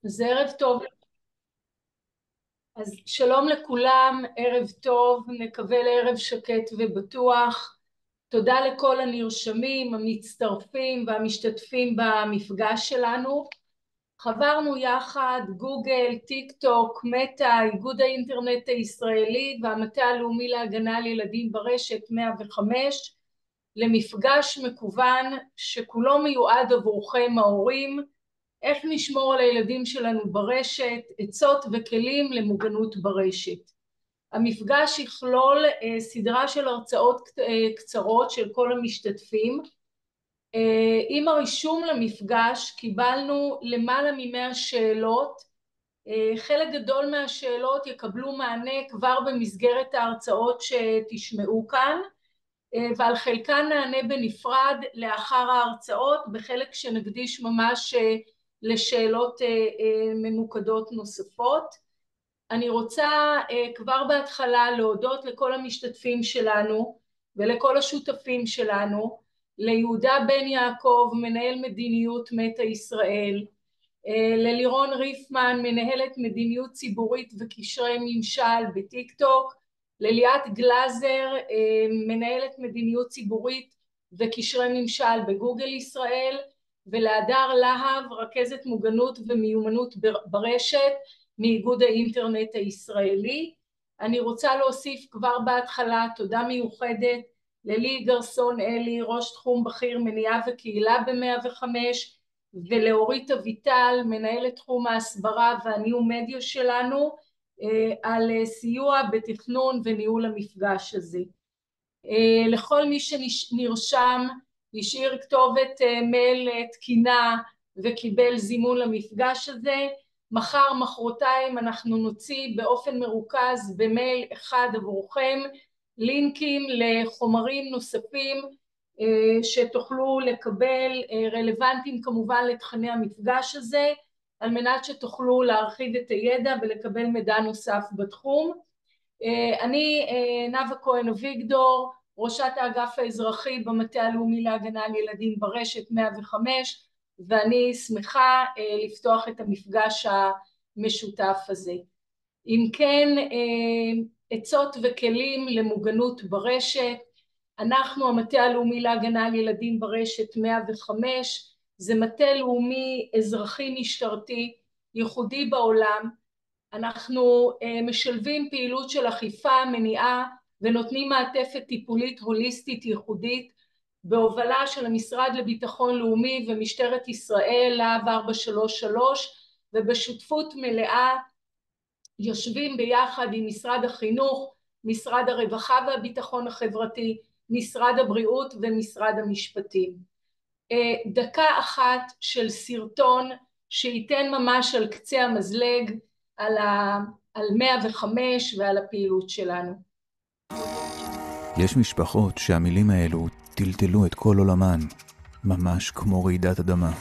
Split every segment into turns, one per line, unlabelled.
אז ערב טוב, אז שלום לכולם, ערב טוב, נקווה לערב שקט ובטוח. תודה לכל הנרשמים, המצטרפים והמשתתפים במפגש שלנו. חברנו יחד גוגל, טיק טוק, מטא, איגוד האינטרנט הישראלי והמטה הלאומי להגנה על ילדים ברשת 105 למפגש מקוון שכולו מיועד עבורכם ההורים. איך נשמור על הילדים שלנו ברשת, עצות וכלים למוגנות ברשת. המפגש יכלול סדרה של הרצאות קצרות של כל המשתתפים. עם הרישום למפגש קיבלנו למעלה מ100 שאלות. חלק גדול מהשאלות יקבלו מענה כבר במסגרת ההרצאות שתשמעו כאן, ועל חלקן נענה בנפרד לאחר ההרצאות, בחלק שנקדיש ממש לשאלות ממוקדות נוספות. אני רוצה כבר בהתחלה להודות לכל המשתתפים שלנו ולכל השותפים שלנו, ליהודה בן יעקב, מנהל מדיניות מטא ישראל, ללירון ריפמן, מנהלת מדיניות ציבורית וקשרי ממשל בטיק טוק, לליאת גלזר, מנהלת מדיניות ציבורית וקשרי ממשל בגוגל ישראל, ולהדר להב, רכזת מוגנות ומיומנות ברשת מאיגוד האינטרנט הישראלי. אני רוצה להוסיף כבר בהתחלה תודה מיוחדת ללי גרסון אלי, ראש תחום בכיר מניעה וקהילה ב105, ולאורית אביטל, מנהלת תחום ההסברה והניו-מדיה שלנו, על סיוע בתכנון וניהול המפגש הזה. לכל מי שנרשם, השאיר כתובת מייל תקינה וקיבל זימון למפגש הזה. מחר, מחרתיים, אנחנו נוציא באופן מרוכז במייל אחד עבורכם לינקים לחומרים נוספים שתוכלו לקבל, רלוונטיים כמובן לתכני המפגש הזה, על מנת שתוכלו להרחיב את הידע ולקבל מידע נוסף בתחום. אני נאוה כהן אביגדור, ראשת האגף האזרחי במטה הלאומי להגנה על ילדים ברשת 105, ואני שמחה לפתוח את המפגש המשותף הזה. אם כן, עצות וכלים למוגנות ברשת. אנחנו המטה הלאומי להגנה על ילדים ברשת 105, זה מטה לאומי אזרחי משטרתי ייחודי בעולם. אנחנו משלבים פעילות של אכיפה, מניעה, ונותנים מעטפת טיפולית הוליסטית ייחודית בהובלה של המשרד לביטחון לאומי ומשטרת ישראל, להב 433, ובשותפות מלאה יושבים ביחד עם משרד החינוך, משרד הרווחה והביטחון החברתי, משרד הבריאות ומשרד המשפטים. דקה אחת של סרטון שייתן ממש על קצה המזלג על 105 ועל הפעילות שלנו.
יש משפחות שהמילים האלו טלטלו את כל עולמן, ממש כמו רעידת אדמה.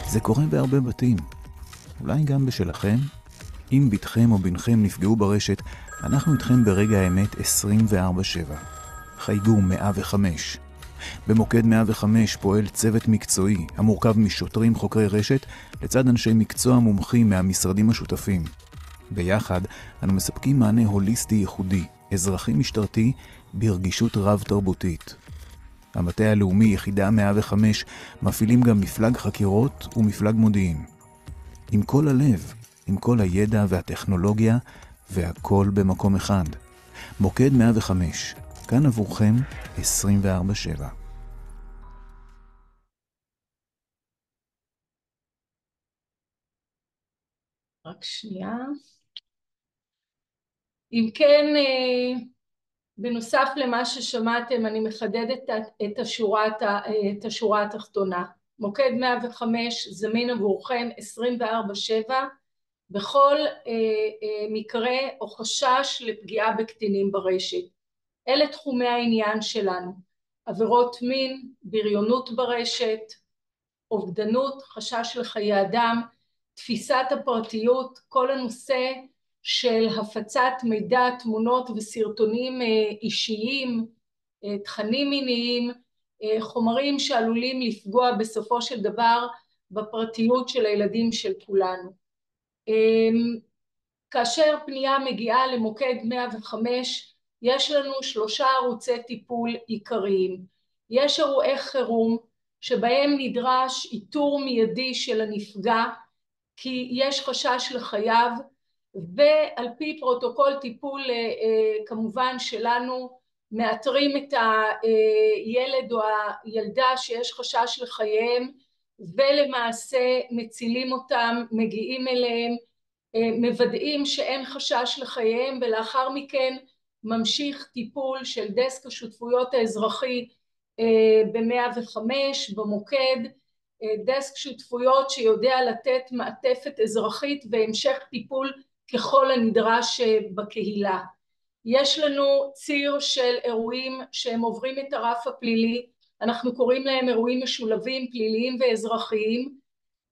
זה קורה בהרבה בתים, אולי גם בשלכם. אם בתכם או בנכם נפגעו ברשת, אנחנו איתכם ברגע האמת 24/7. חייגו 105. במוקד 105 פועל צוות מקצועי המורכב משוטרים חוקרי רשת לצד אנשי מקצוע מומחים מהמשרדים השותפים. ביחד אנו מספקים מענה הוליסטי ייחודי, אזרחי משטרתי ברגישות רב תרבותית. המטה הלאומי יחידה 105 מפעילים גם מפלג חקירות ומפלג מודיעין. עם כל הלב, עם כל הידע והטכנולוגיה, והכל במקום אחד. מוקד 105, כאן עבורכם 24/7.
רק שנייה. אם כן, בנוסף למה ששמעתם, אני מחדדת את השורה התחתונה. מוקד 105 זמין עבורכם 24/7, בכל מקרה או חשש לפגיעה בקטינים ברשת. אלה תחומי העניין שלנו: עבירות מין, בריונות ברשת, אובדנות, חשש לחיי אדם, תפיסת הפרטיות, כל הנושא של הפצת מידע, תמונות וסרטונים אישיים, תכנים מיניים, חומרים שעלולים לפגוע בסופו של דבר בפרטיות של הילדים של כולנו. כאשר פנייה מגיעה למוקד 105, יש לנו 3 ערוצי טיפול עיקריים. יש אירועי חירום שבהם נדרש איתור מיידי של הנפגע כי יש חשש לחייו, ועל פי פרוטוקול טיפול כמובן שלנו מאתרים את הילד או הילדה שיש חשש לחייהם, ולמעשה מצילים אותם, מגיעים אליהם, מוודאים שאין חשש לחייהם, ולאחר מכן ממשיך טיפול של דסק השותפויות האזרחי ב-105 במוקד, דסק שותפויות שיודע לתת מעטפת אזרחית והמשך טיפול ככל הנדרש בקהילה. יש לנו ציר של אירועים שהם עוברים את הרף הפלילי, אנחנו קוראים להם אירועים משולבים פליליים ואזרחיים,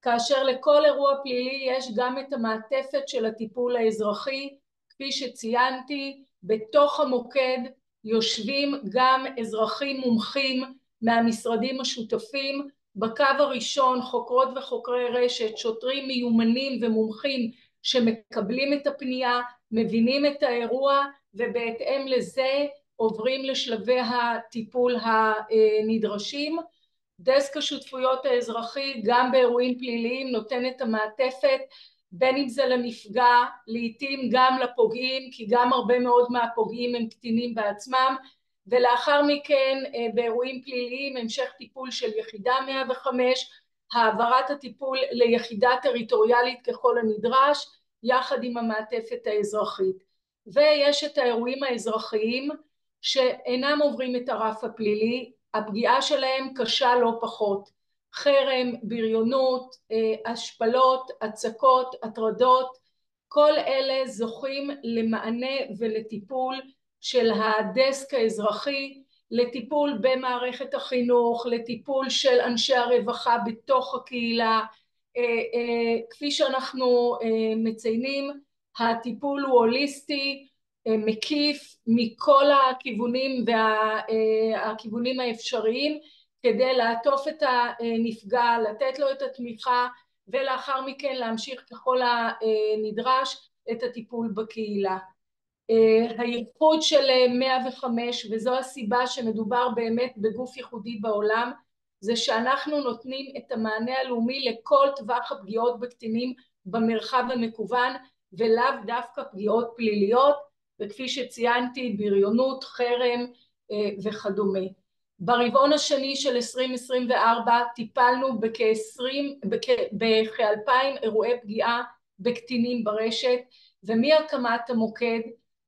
כאשר לכל אירוע פלילי יש גם את המעטפת של הטיפול האזרחי. כפי שציינתי, בתוך המוקד יושבים גם אזרחים מומחים מהמשרדים השותפים, בקו הראשון חוקרות וחוקרי רשת, שוטרים מיומנים ומומחים שמקבלים את הפנייה, מבינים את האירוע, ובהתאם לזה עוברים לשלבי הטיפול הנדרשים. דסק השותפויות האזרחי גם באירועים פליליים נותן את המעטפת, בין אם זה לנפגע, לעתים גם לפוגעים, כי גם הרבה מאוד מהפוגעים הם קטינים בעצמם, ולאחר מכן באירועים פליליים המשך טיפול של יחידה 105, העברת הטיפול ליחידה טריטוריאלית ככל הנדרש, יחד עם המעטפת האזרחית. ויש את האירועים האזרחיים שאינם עוברים את הרף הפלילי, הפגיעה שלהם קשה לא פחות, חרם, בריונות, השפלות, הצקות, הטרדות, כל אלה זוכים למענה ולטיפול של הדסק האזרחי, לטיפול במערכת החינוך, לטיפול של אנשי הרווחה בתוך הקהילה. כפי שאנחנו מציינים, הטיפול הוא הוליסטי, מקיף מכל הכיוונים והכיוונים האפשריים, כדי לעטוף את הנפגע, לתת לו את התמיכה, ולאחר מכן להמשיך ככל הנדרש את הטיפול בקהילה. הייחוד של 105, וזו הסיבה שמדובר באמת בגוף ייחודי בעולם, זה שאנחנו נותנים את המענה הלאומי לכל טווח הפגיעות בקטינים במרחב המקוון, ולאו דווקא פגיעות פליליות, וכפי שציינתי, בריונות, חרם וכדומה. ברבעון השני של 2024 טיפלנו בכ-2,000 אירועי פגיעה בקטינים ברשת, ומהקמת המוקד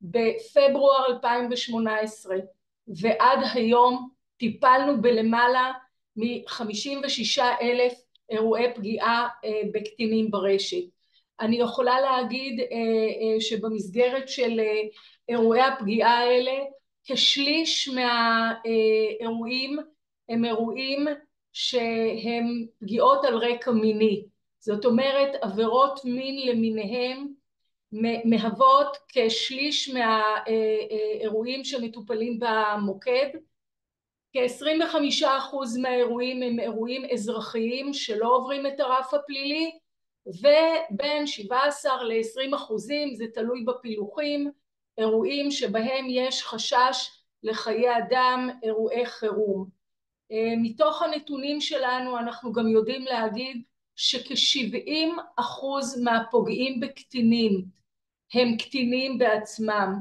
בפברואר 2018 ועד היום טיפלנו בלמעלה מ-56,000 אירועי פגיעה בקטינים ברשת. אני יכולה להגיד שבמסגרת של אירועי הפגיעה האלה, כשליש מהאירועים הם אירועים שהם פגיעות על רקע מיני. זאת אומרת, עבירות מין למיניהם מהוות כשליש מהאירועים שמטופלים במוקד. כ-25% מהאירועים הם אירועים אזרחיים שלא עוברים את הרף הפלילי, ובין 17 ל-20%, זה תלוי בפילוחים, אירועים שבהם יש חשש לחיי אדם, אירועי חירום. מתוך הנתונים שלנו אנחנו גם יודעים להגיד שכ-70% מהפוגעים בקטינים הם קטינים בעצמם.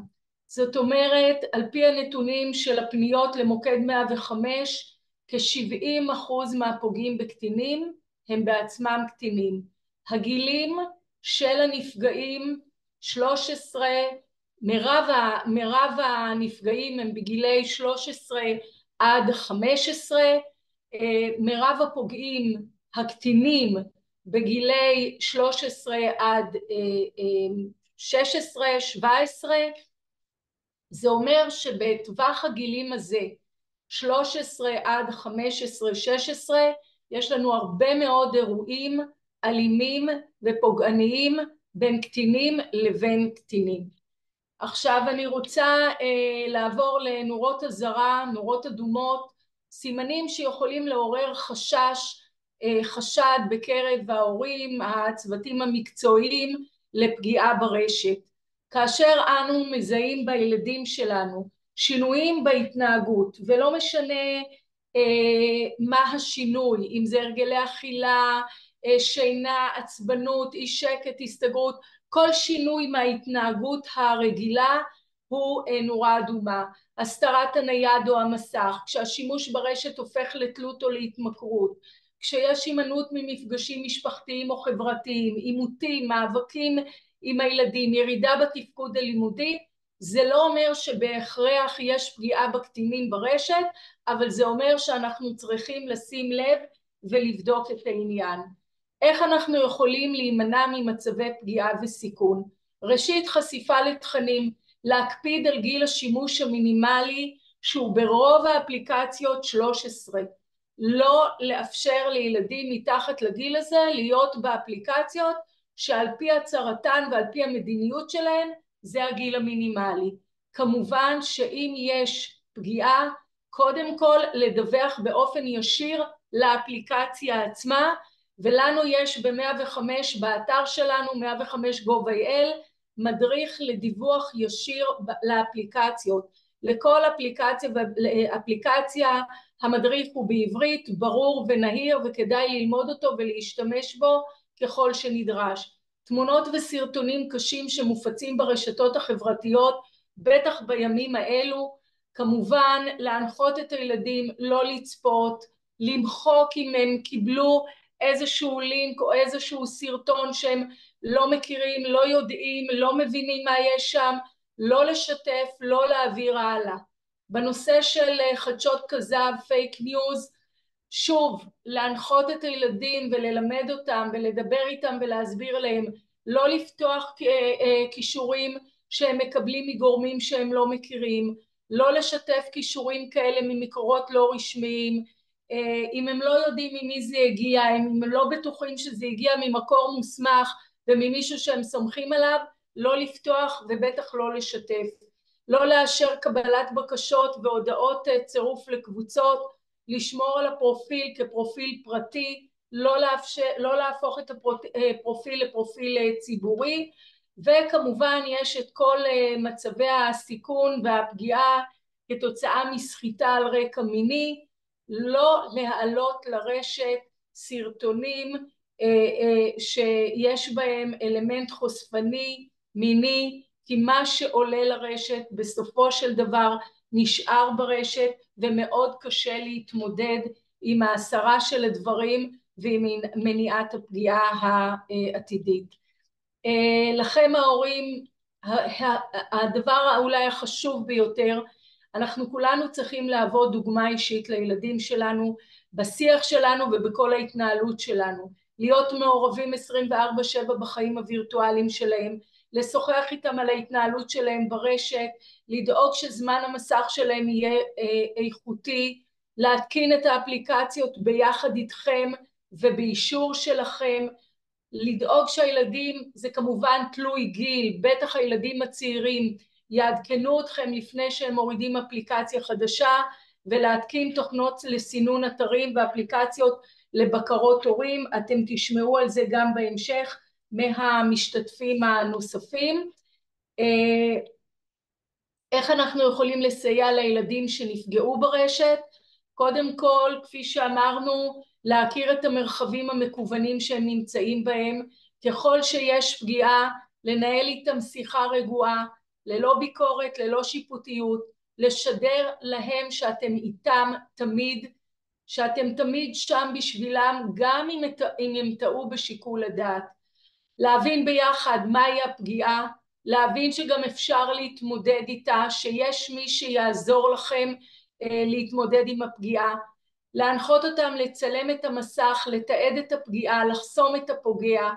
זאת אומרת, על פי הנתונים של הפניות למוקד 105, כ-70% מהפוגעים בקטינים הם בעצמם קטינים. הגילים של הנפגעים 13, מרב הנפגעים הם בגילי 13 עד 15, מרב הפוגעים הקטינים בגילי 13 עד 16, 17, זה אומר שבטווח הגילים הזה, 13 עד 15, 16, יש לנו הרבה מאוד אירועים אלימים ופוגעניים בין קטינים לבין קטינים. עכשיו אני רוצה לעבור לנורות אזהרה, נורות אדומות, סימנים שיכולים לעורר חשד בקרב ההורים, הצוותים המקצועיים לפגיעה ברשת. כאשר אנו מזהים בילדים שלנו שינויים בהתנהגות, ולא משנה מה השינוי, אם זה הרגלי אכילה, שינה, עצבנות, אי שקט, הסתגרות, כל שינוי מההתנהגות הרגילה הוא נורה אדומה. הסתרת הנייד או המסך, כשהשימוש ברשת הופך לתלות או להתמכרות, כשיש הימנעות ממפגשים משפחתיים או חברתיים, עימותים, מאבקים עם הילדים, ירידה בתפקוד הלימודי, זה לא אומר שבהכרח יש פגיעה בקטינים ברשת, אבל זה אומר שאנחנו צריכים לשים לב ולבדוק את העניין. איך אנחנו יכולים להימנע ממצבי פגיעה וסיכון? ראשית, חשיפה לתכנים, להקפיד על גיל השימוש המינימלי שהוא ברוב האפליקציות 13. לא לאפשר לילדים מתחת לגיל הזה להיות באפליקציות שעל פי הצהרתן ועל פי המדיניות שלהן זה הגיל המינימלי. כמובן שאם יש פגיעה, קודם כל לדווח באופן ישיר לאפליקציה עצמה, ולנו יש ב-105 באתר שלנו 105 gov.il מדריך לדיווח ישיר לאפליקציות. לכל אפליקציה המדריך הוא בעברית, ברור ונהיר, וכדאי ללמוד אותו ולהשתמש בו ככל שנדרש. תמונות וסרטונים קשים שמופצים ברשתות החברתיות, בטח בימים האלו, כמובן להנחות את הילדים לא לצפות, למחוק אם הם קיבלו איזשהו לינק או איזשהו סרטון שהם לא מכירים, לא יודעים, לא מבינים מה יש שם, לא לשתף, לא להעביר הלאה. בנושא של חדשות כזב, פייק ניוז, שוב, להנחות את הילדים וללמד אותם ולדבר איתם ולהסביר להם, לא לפתוח קישורים שהם מקבלים מגורמים שהם לא מכירים, לא לשתף קישורים כאלה ממקורות לא רשמיים, אם הם לא יודעים ממי זה הגיע, אם הם לא בטוחים שזה הגיע ממקור מוסמך וממישהו שהם סומכים עליו, לא לפתוח ובטח לא לשתף. לא לאשר קבלת בקשות והודעות צירוף לקבוצות, לשמור על הפרופיל כפרופיל פרטי, לא להפוך את הפרופיל לפרופיל ציבורי, וכמובן יש את כל מצבי הסיכון והפגיעה כתוצאה מסחיטה על רקע מיני, לא להעלות לרשת סרטונים שיש בהם אלמנט חושפני, מיני, כי מה שעולה לרשת בסופו של דבר נשאר ברשת, ומאוד קשה להתמודד עם ההסרה של הדברים ועם מניעת הפגיעה העתידית. לכם ההורים, הדבר אולי החשוב ביותר, אנחנו כולנו צריכים להוות דוגמה אישית לילדים שלנו, בשיח שלנו ובכל ההתנהלות שלנו, להיות מעורבים 24/7 בחיים הווירטואליים שלהם, לשוחח איתם על ההתנהלות שלהם ברשת, לדאוג שזמן המסך שלהם יהיה איכותי, להתקין את האפליקציות ביחד איתכם ובאישור שלכם, לדאוג שהילדים, זה כמובן תלוי גיל, בטח הילדים הצעירים, יעדכנו אתכם לפני שהם מורידים אפליקציה חדשה, ולהתקין תוכנות לסינון אתרים ואפליקציות לבקרות הורים, אתם תשמעו על זה גם בהמשך מהמשתתפים הנוספים. איך אנחנו יכולים לסייע לילדים שנפגעו ברשת? קודם כל, כפי שאמרנו, להכיר את המרחבים המקוונים שהם נמצאים בהם, ככל שיש פגיעה, לנהל איתם שיחה רגועה, ללא ביקורת, ללא שיפוטיות, לשדר להם שאתם איתם תמיד, שאתם תמיד שם בשבילם, גם אם הם טעו בשיקול הדעת. להבין ביחד מהי הפגיעה, להבין שגם אפשר להתמודד איתה, שיש מי שיעזור לכם להתמודד עם הפגיעה, להנחות אותם לצלם את המסך, לתעד את הפגיעה, לחסום את הפוגע,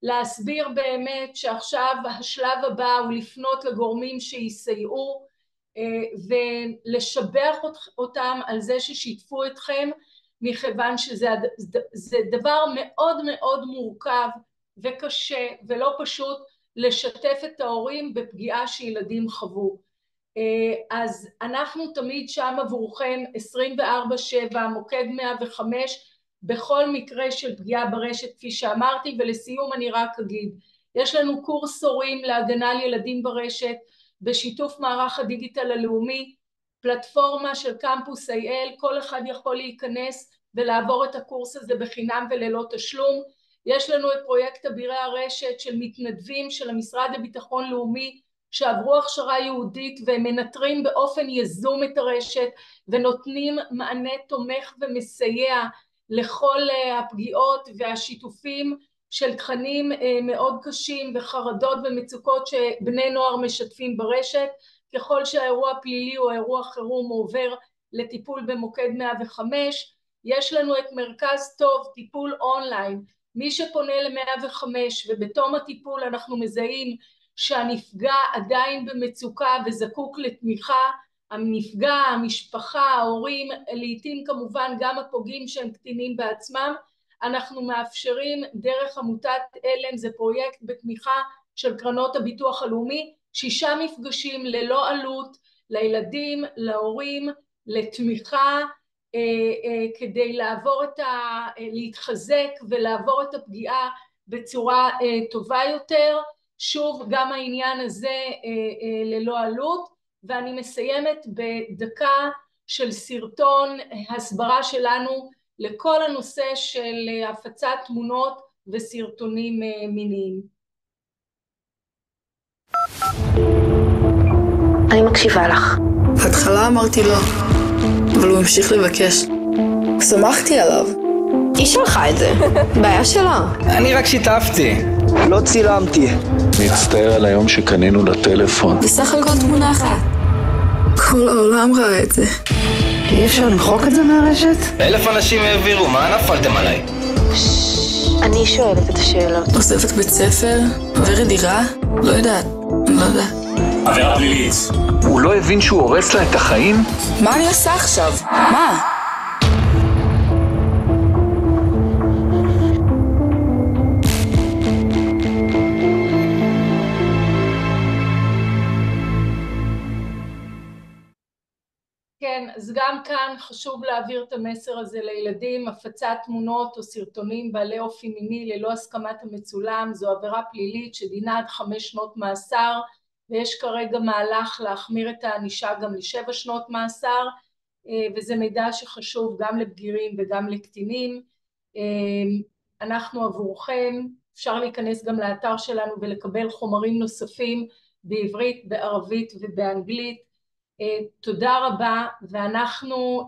להסביר באמת שעכשיו השלב הבא הוא לפנות לגורמים שיסייעו, ולשבח אותם על זה ששיתפו אתכם, מכיוון שזה דבר מאוד מאוד מורכב וקשה ולא פשוט לשתף את ההורים בפגיעה שילדים חוו. אז אנחנו תמיד שם עבורכם 24/7, מוקד 105, בכל מקרה של פגיעה ברשת כפי שאמרתי. ולסיום אני רק אגיד, יש לנו קורס הורים להגנה על ילדים ברשת בשיתוף מערך הדיגיטל הלאומי, פלטפורמה של קמפוס IL, כל אחד יכול להיכנס ולעבור את הקורס הזה בחינם וללא תשלום. יש לנו את פרויקט אבירי הרשת של מתנדבים של המשרד לביטחון לאומי שעברו הכשרה יהודית ומנטרים באופן יזום את הרשת ונותנים מענה תומך ומסייע לכל הפגיעות והשיתופים של תכנים מאוד קשים וחרדות ומצוקות שבני נוער משתפים ברשת. ככל שהאירוע פלילי או אירוע חירום עובר לטיפול במוקד 105, יש לנו את מרכז טוב, טיפול אונליין. מי שפונה ל-105 ובתום הטיפול אנחנו מזהים שהנפגע עדיין במצוקה וזקוק לתמיכה, הנפגע, המשפחה, ההורים, לעתים כמובן גם הפוגעים שהם קטינים בעצמם, אנחנו מאפשרים דרך עמותת אלם, זה פרויקט בתמיכה של קרנות הביטוח הלאומי, 6 מפגשים ללא עלות לילדים, להורים, לתמיכה, כדי להתחזק ולעבור את הפגיעה בצורה טובה יותר. שוב, גם העניין הזה ללא עלות. ואני מסיימת בדקה של סרטון הסברה שלנו לכל הנושא של הפצת תמונות וסרטונים מיניים.
אני מקשיבה לך.
בהתחלה אמרתי לא, אבל הוא המשיך לבקש. שמחתי עליו.
היא שלחה את זה. בעיה שלה.
אני רק שיתפתי.
לא צילמתי.
מצטער על היום שקנינו לטלפון.
בסך הכל תמונה אחת. כל העולם ראה את זה.
אי אפשר למחוק את זה מהרשת?
1,000 אנשים העבירו, מה נפלתם עליי?
אני שואלת את השאלות.
עוזבת בית ספר, עוברת דירה, לא יודעת, אני לא יודעת.
עבירה פלילית.
הוא לא הבין שהוא הורס לה את החיים?
מה אני עושה עכשיו? מה?
כן, אז גם כאן חשוב להעביר את המסר הזה לילדים. הפצת תמונות או סרטונים בעלי אופי מיני ללא הסכמת המצולם זו עבירה פלילית שדינה עד 5 שנות מאסר, ויש כרגע מהלך להחמיר את הענישה גם ל7 שנות מאסר, וזה מידע שחשוב גם לבגירים וגם לקטינים. אנחנו עבורכם, אפשר להיכנס גם לאתר שלנו ולקבל חומרים נוספים בעברית, בערבית ובאנגלית. תודה רבה, ואנחנו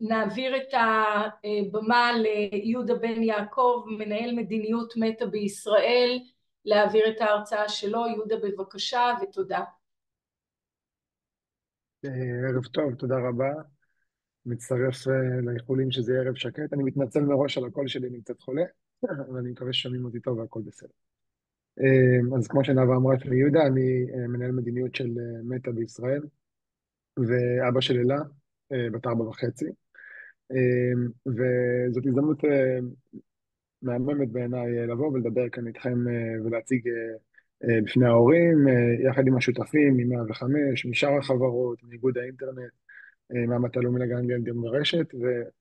נעביר את הבמה ליהודה בן יעקב, מנהל מדיניות מטא בישראל, להעביר את ההרצאה שלו. יהודה, בבקשה, ותודה.
ערב טוב, תודה רבה. מצטרף לאיחולים שזה ערב שקט. אני מתנצל מראש על הקול שלי, אני קצת חולה, אבל אני מקווה ששומעים אותי טוב והכל בסדר. אז כמו שנאווה אמרה, שמי יהודה, אני מנהל מדיניות של מטא בישראל, ואבא של אלה, בת 4.5. וזאת הזדמנות מהממת בעיניי לבוא ולדבר כאן איתכם ולהציג בפני ההורים, יחד עם השותפים, מ-105, משאר החברות, מאיגוד האינטרנט, מהמטה הלאומי להגנה על ילדים ברשת,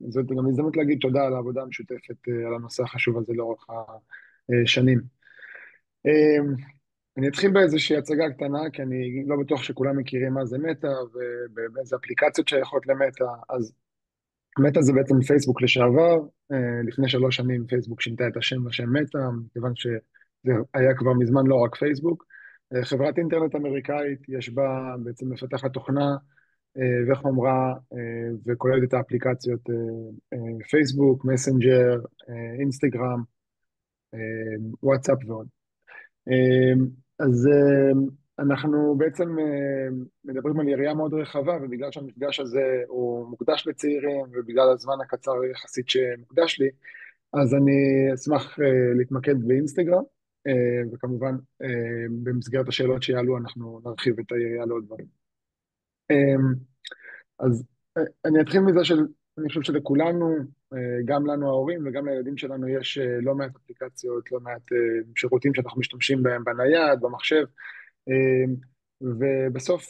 וזאת גם הזדמנות להגיד תודה על העבודה המשותפת על הנושא החשוב הזה לאורך השנים. אני אתחיל באיזושהי הצגה קטנה, כי אני לא בטוח שכולם מכירים מה זה מטא, ובאיזה אפליקציות שייכות למטא. אז מטא זה בעצם פייסבוק לשעבר. לפני 3 שנים פייסבוק שינתה את השם לשם מטא, מכיוון שזה היה כבר מזמן לא רק פייסבוק. חברת אינטרנט אמריקאית, יש בה בעצם מפתחת תוכנה וחומרה, וכוללת את האפליקציות פייסבוק, מסנג'ר, אינסטגרם, וואטסאפ ועוד. אז אנחנו בעצם מדברים על יריעה מאוד רחבה, ובגלל שהמפגש הזה הוא מוקדש לצעירים, ובגלל הזמן הקצר יחסית שמוקדש לי, אז אני אשמח להתמקד באינסטגרם, וכמובן במסגרת השאלות שיעלו אנחנו נרחיב את היריעה לעוד דברים. אז אני אתחיל מזה של אני חושב שלכולנו, גם לנו ההורים וגם לילדים שלנו יש לא מעט אפליקציות, לא מעט שירותים שאנחנו משתמשים בהם בנייד, במחשב, ובסוף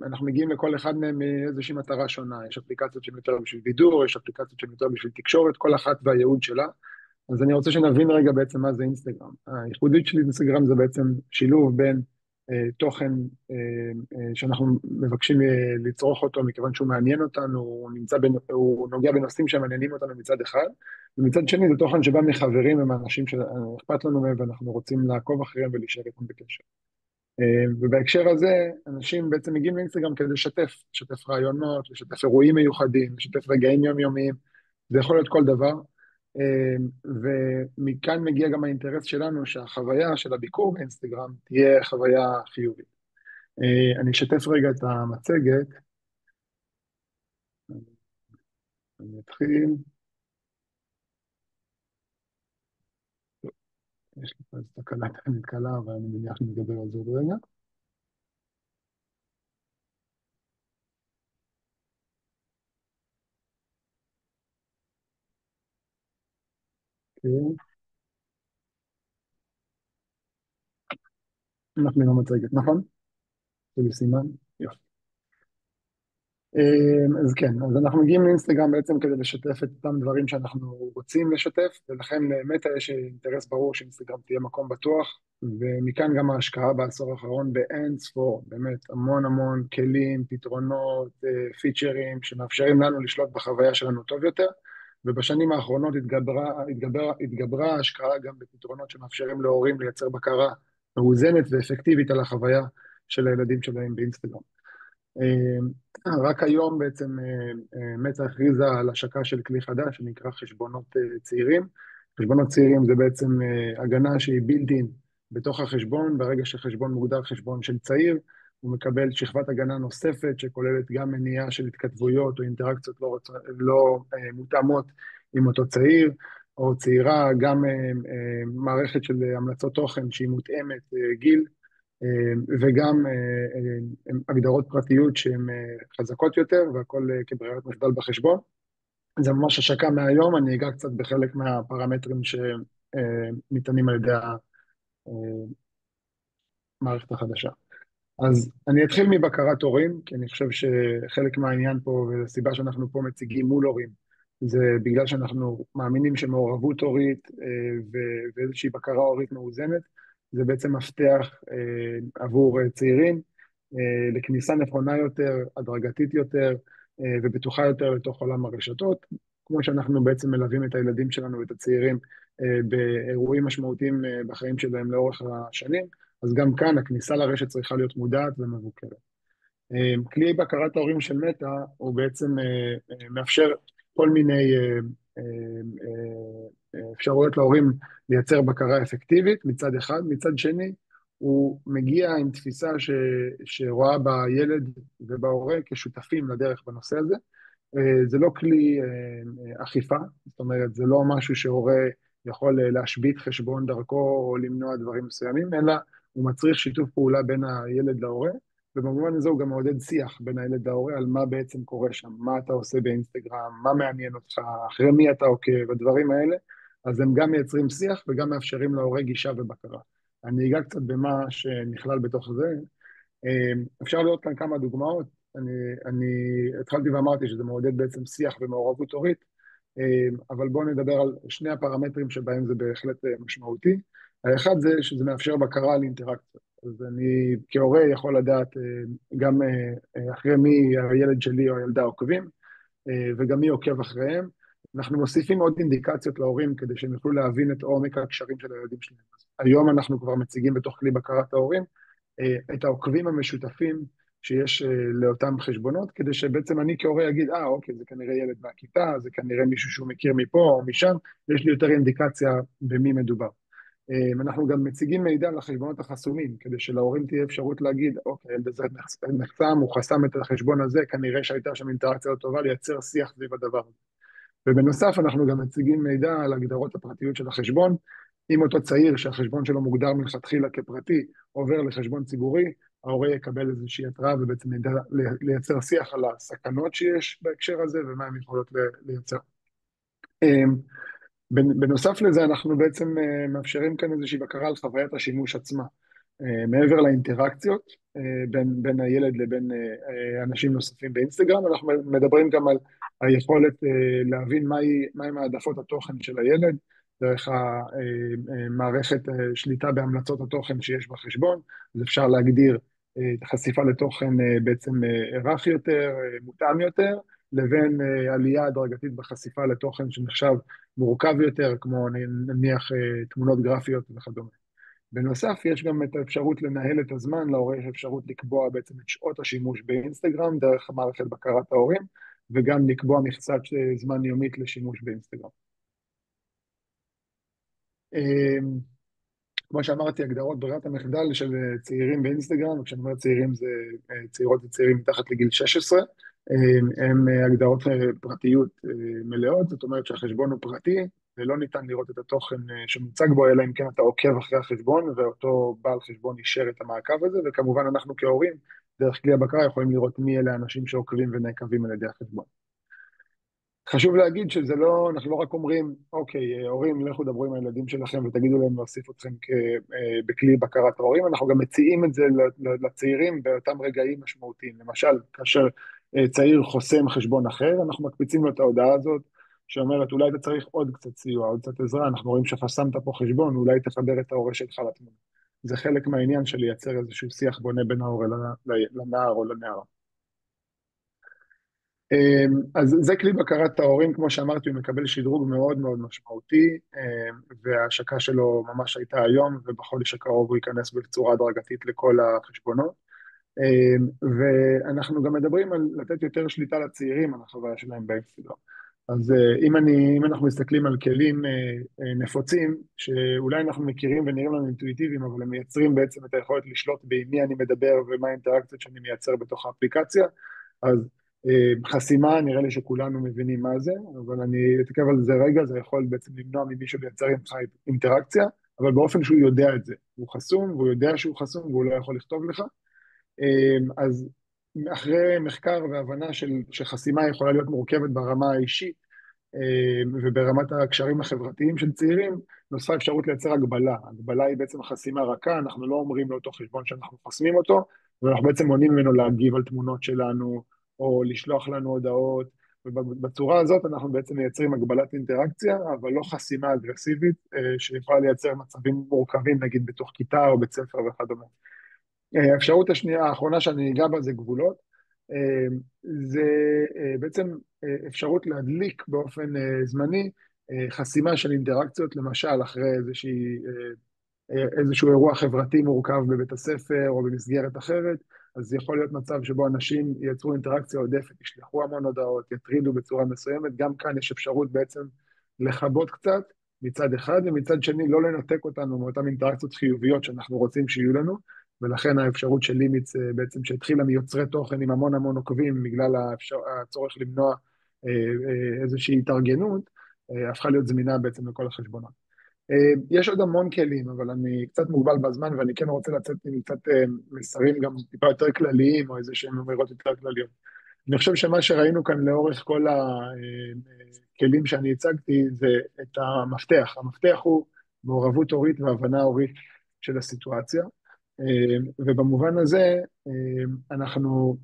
אנחנו מגיעים לכל אחד מהם מאיזושהי מטרה שונה. יש אפליקציות שהן יותר בשביל בידור, יש אפליקציות שהן יותר בשביל תקשורת, כל אחת והייעוד שלה. אז אני רוצה שנבין רגע בעצם מה זה אינסטגרם. הייחודית של אינסטגרם זה בעצם שילוב בין תוכן שאנחנו מבקשים לצרוך אותו מכיוון שהוא מעניין אותנו, הוא נוגע בנושאים שמעניינים אותנו מצד אחד, ומצד שני זה תוכן שבא מחברים ומאנשים שאכפת לנו מהם ואנחנו רוצים לעקוב אחריהם ולהישאר איתם בקשר. ובהקשר הזה, אנשים בעצם מגיעים לאינסטגרם כדי לשתף רעיונות, לשתף אירועים מיוחדים, לשתף רגעים יומיומיים, זה יכול להיות כל דבר, ומכאן מגיע גם האינטרס שלנו שהחוויה של הביקור באינסטגרם תהיה חוויה חיובית. אני אשתף רגע את המצגת, אני אתחיל. יש לי פה איזו תקלה טכנית קלה, אבל אני מניח שנדבר על זה עוד רגע. אנחנו עם המצגת, נכון? זה לי סימן? יופי. אז כן, אז אנחנו מגיעים לאינסטגרם בעצם כדי לשתף את אותם דברים שאנחנו רוצים לשתף, ולכן למטה יש אינטרס ברור שאינסטגרם תהיה מקום בטוח, ומכאן גם ההשקעה בעשור האחרון באין ספור, באמת המון המון כלים, פתרונות, פיצ'רים, שמאפשרים לנו לשלוט בחוויה שלנו טוב יותר, ובשנים האחרונות התגברה ההשקעה גם בפתרונות שמאפשרים להורים לייצר בקרה מאוזנת ואפקטיבית על החוויה של הילדים שלהם באינסטגרם. רק היום בעצם מטא הכריזה על השקה של כלי חדש שנקרא חשבונות צעירים. חשבונות צעירים זה בעצם הגנה שהיא בילט-אין בתוך החשבון, ברגע שחשבון מוגדר חשבון של צעיר, הוא מקבל שכבת הגנה נוספת שכוללת גם מניעה של התכתבויות או אינטראקציות לא מותאמות עם אותו צעיר או צעירה, גם מערכת של המלצות תוכן שהיא מותאמת גיל, וגם הגדרות פרטיות שהן חזקות יותר, והכל כברירת מחדל בחשבון. זה ממש השקה מהיום, אני אגע קצת בחלק מהפרמטרים שניתנים על ידי המערכת החדשה. אז אני אתחיל מבקרת הורים, כי אני חושב שחלק מהעניין פה, והסיבה שאנחנו פה מציגים מול הורים, זה בגלל שאנחנו מאמינים שמעורבות הורית ואיזושהי בקרה הורית מאוזנת, זה בעצם מפתח עבור צעירים לכניסה נכונה יותר, הדרגתית יותר ובטוחה יותר לתוך עולם הרשתות, כמו שאנחנו בעצם מלווים את הילדים שלנו ואת הצעירים באירועים משמעותיים בחיים שלהם לאורך השנים, אז גם כאן הכניסה לרשת צריכה להיות מודעת ומבוקרת. כלי בקרת ההורים של מטא הוא בעצם מאפשר כל מיני אפשרויות להורים לייצר בקרה אפקטיבית מצד אחד, מצד שני הוא מגיע עם תפיסה שרואה בילד ובהורה כשותפים לדרך בנושא הזה. זה לא כלי אכיפה, זאת אומרת זה לא משהו שהורה יכול להשבית חשבון דרכו או למנוע דברים מסוימים, אלא הוא מצריך שיתוף פעולה בין הילד להורה, ובמובן הזה הוא גם מעודד שיח בין הילד להורה על מה בעצם קורה שם, מה אתה עושה באינסטגרם, מה מעניין אותך, אחרי מי אתה עוקב, הדברים האלה, אז הם גם מייצרים שיח וגם מאפשרים להורה גישה ובקרה. אני אגע קצת במה שנכלל בתוך זה. אפשר לראות כאן כמה דוגמאות. אני התחלתי ואמרתי שזה מעודד בעצם שיח ומעורבות הורית, אבל בואו נדבר על שני הפרמטרים שבהם זה בהחלט משמעותי. האחד זה שזה מאפשר בקרה על אינטראקציה. אז אני כהורה יכול לדעת גם אחרי מי הילד שלי או הילדה עוקבים, וגם מי עוקב אחריהם. אנחנו מוסיפים עוד אינדיקציות להורים כדי שהם יוכלו להבין את עומק הקשרים של הילדים שלהם. היום אנחנו כבר מציגים בתוך כלי בקרת ההורים את העוקבים המשותפים שיש לאותם חשבונות, כדי שבעצם אני כהורה אגיד, אוקיי, זה כנראה ילד מהכיתה, זה כנראה מישהו שהוא מכיר מפה או משם, יש לי יותר אינדיקציה במי מדובר. אנחנו גם מציגים מידע לחשבונות החסומים, כדי שלהורים תהיה אפשרות להגיד, אוקיי, ילד הזה נחסם, הוא חסם את החשבון הזה, כנראה שהייתה שם אינטראקציה לא טובה, לייצר שיח סביב הדבר הזה. ובנוסף אנחנו גם מציגים מידע על הגדרות הפרטיות של החשבון, אם אותו צעיר שהחשבון שלו מוגדר מלכתחילה כפרטי, עובר לחשבון ציבורי, ההורה יקבל איזושהי התראה ובעצם ידע לייצר שיח על הסכנות שיש בהקשר הזה ומה הם יכולות לייצר. בנוסף לזה אנחנו בעצם מאפשרים כאן איזושהי בקרה על חוויית השימוש עצמה. מעבר לאינטראקציות בין הילד לבין אנשים נוספים באינסטגרם, אנחנו מדברים גם על היכולת להבין מהי העדפות התוכן של הילד, דרך המערכת שליטה בהמלצות התוכן שיש בחשבון, אז אפשר להגדיר חשיפה לתוכן בעצם רך יותר, מותאם יותר, לבין עלייה הדרגתית בחשיפה לתוכן שנחשב מורכב יותר, כמו נניח תמונות גרפיות וכדומה. בנוסף, יש גם את האפשרות לנהל את הזמן, להורה יש אפשרות לקבוע בעצם את שעות השימוש באינסטגרם, דרך מערכת בקרת ההורים, וגם לקבוע מכסת זמן יומית לשימוש באינסטגרם. כמו שאמרתי, הגדרות ברירת המחדל של צעירים באינסטגרם, וכשאני אומר צעירים זה צעירות וצעירים מתחת לגיל 16, הם הגדרות פרטיות מלאות, זאת אומרת שהחשבון הוא פרטי, ולא ניתן לראות את התוכן שמוצג בו, אלא אם כן אתה עוקב אחרי החשבון, ואותו בעל חשבון אישר את המעקב הזה, וכמובן אנחנו כהורים, דרך כלי הבקרה, יכולים לראות מי אלה האנשים שעוקבים ונעקבים על ידי החשבון. חשוב להגיד שזה לא, אנחנו לא רק אומרים, אוקיי, הורים, לכו דברו עם הילדים שלכם ותגידו להם להוסיף אתכם בכלי בקרת ההורים, אנחנו גם מציעים את זה לצעירים באותם רגעים משמעותיים. למשל, כאשר צעיר חוסם חשבון אחר, אנחנו מקפיצים לו את ההודעה הזאת, שאומרת, אולי אתה צריך עוד קצת סיוע, עוד קצת עזרה, אנחנו רואים שחסמת פה חשבון, אולי תחבר את ההורה שלך לתמונה. זה חלק מהעניין של לייצר איזשהו שיח בונה בין ההורה לנער או לנערה. אז זה כלי בקרת ההורים, כמו שאמרתי, הוא מקבל שדרוג מאוד מאוד משמעותי, וההשקה שלו ממש הייתה היום, ובחודש הקרוב הוא ייכנס בצורה הדרגתית לכל החשבונות. ואנחנו גם מדברים על לתת יותר שליטה לצעירים על החוויה שלהם באינסטגרם. אז אם אנחנו מסתכלים על כלים נפוצים, שאולי אנחנו מכירים ונראים לנו אינטואיטיביים, אבל הם מייצרים בעצם את היכולת לשלוט במי אני מדבר ומה האינטראקציות שאני מייצר בתוך האפליקציה, אז חסימה, נראה לי שכולנו מבינים מה זה, אבל אני אתעכב על זה רגע, זה יכול בעצם למנוע ממישהו לייצר עם חי אינטראקציה, אבל באופן שהוא יודע את זה. הוא חסום, והוא יודע שהוא חסום, והוא לא יכול לכתוב לך. אז אחרי מחקר והבנה שחסימה יכולה להיות מורכבת ברמה האישית, וברמת הקשרים החברתיים של צעירים, נוספה אפשרות לייצר הגבלה. הגבלה היא בעצם חסימה רכה, אנחנו לא אומרים לאותו חשבון שאנחנו חוסמים אותו, ואנחנו בעצם מונעים ממנו להגיב על תמונות שלנו, או לשלוח לנו הודעות, ובצורה הזאת אנחנו בעצם מייצרים הגבלת אינטראקציה, אבל לא חסימה אגרסיבית, שיכולה לייצר מצבים מורכבים, נגיד בתוך כיתה או בית ספר וכדומה. האפשרות השנייה, האחרונה שאני אגע בה זה גבולות, זה בעצם אפשרות להדליק באופן זמני, חסימה של אינטראקציות, למשל אחרי איזשהו אירוע חברתי מורכב בבית הספר או במסגרת אחרת, אז יכול להיות מצב שבו אנשים ייצרו אינטראקציה עודפת, ישלחו המון הודעות, יטרידו בצורה מסוימת, גם כאן יש אפשרות בעצם לכבות קצת מצד אחד, ומצד שני לא לנתק אותנו מאותן אינטראקציות חיוביות שאנחנו רוצים שיהיו לנו, ולכן האפשרות של לימיץ בעצם שהתחילה מיוצרי תוכן עם המון עוקבים, בגלל הצורך למנוע איזושהי התארגנות, הפכה להיות זמינה בעצם לכל החשבונות. יש עוד המון כלים, אבל אני קצת מוגבל בזמן, ואני כן רוצה לצאת עם קצת מסרים גם טיפה יותר כלליים, או איזה שהם אמירות יותר כלליות. אני חושב שמה שראינו כאן לאורך כל הכלים שאני הצגתי, זה את המפתח. המפתח הוא מעורבות הורית והבנה הורית של הסיטואציה, ובמובן הזה אנחנו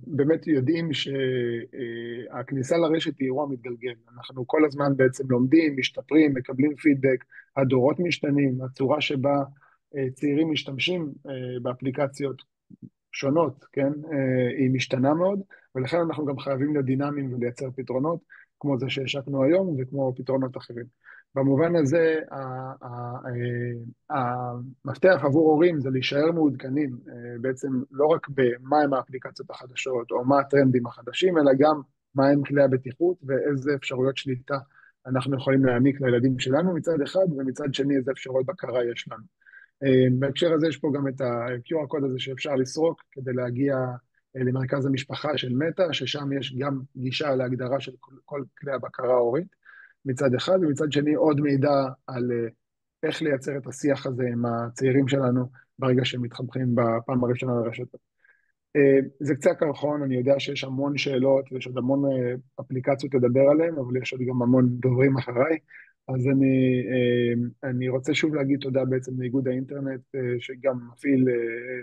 באמת יודעים שהכניסה לרשת היא אירוע מתגלגל. אנחנו כל הזמן בעצם לומדים, משתפרים, מקבלים פידבק, הדורות משתנים, הצורה שבה צעירים משתמשים באפליקציות שונות, כן, היא משתנה מאוד, ולכן אנחנו גם חייבים להיות דינמיים ולייצר פתרונות, כמו זה שהשקנו היום וכמו פתרונות אחרים. במובן הזה, המפתח עבור הורים זה להישאר מעודכנים, בעצם לא רק במה האפליקציות החדשות, או מה הטרנדים החדשים, אלא גם מה הם כלי הבטיחות, ואיזה אפשרויות שליטה אנחנו יכולים להעניק לילדים שלנו מצד אחד, ומצד שני איזה אפשרויות בקרה יש לנו. בהקשר הזה יש פה גם את ה-QR קוד הזה שאפשר לסרוק, כדי להגיע למרכז המשפחה של מטא, ששם יש גם גישה להגדרה של כל כלי הבקרה ההורית, מצד אחד, ומצד שני עוד מידע על איך לייצר את השיח הזה עם הצעירים שלנו ברגע שהם מתחברים בפעם הראשונה לרשת. זה קצה הקרחון, אני יודע שיש המון שאלות ויש עוד המון אפליקציות לדבר עליהן, אבל יש עוד גם המון דוברים אחריי. אז אני רוצה שוב להגיד תודה בעצם לאיגוד האינטרנט, שגם מפעיל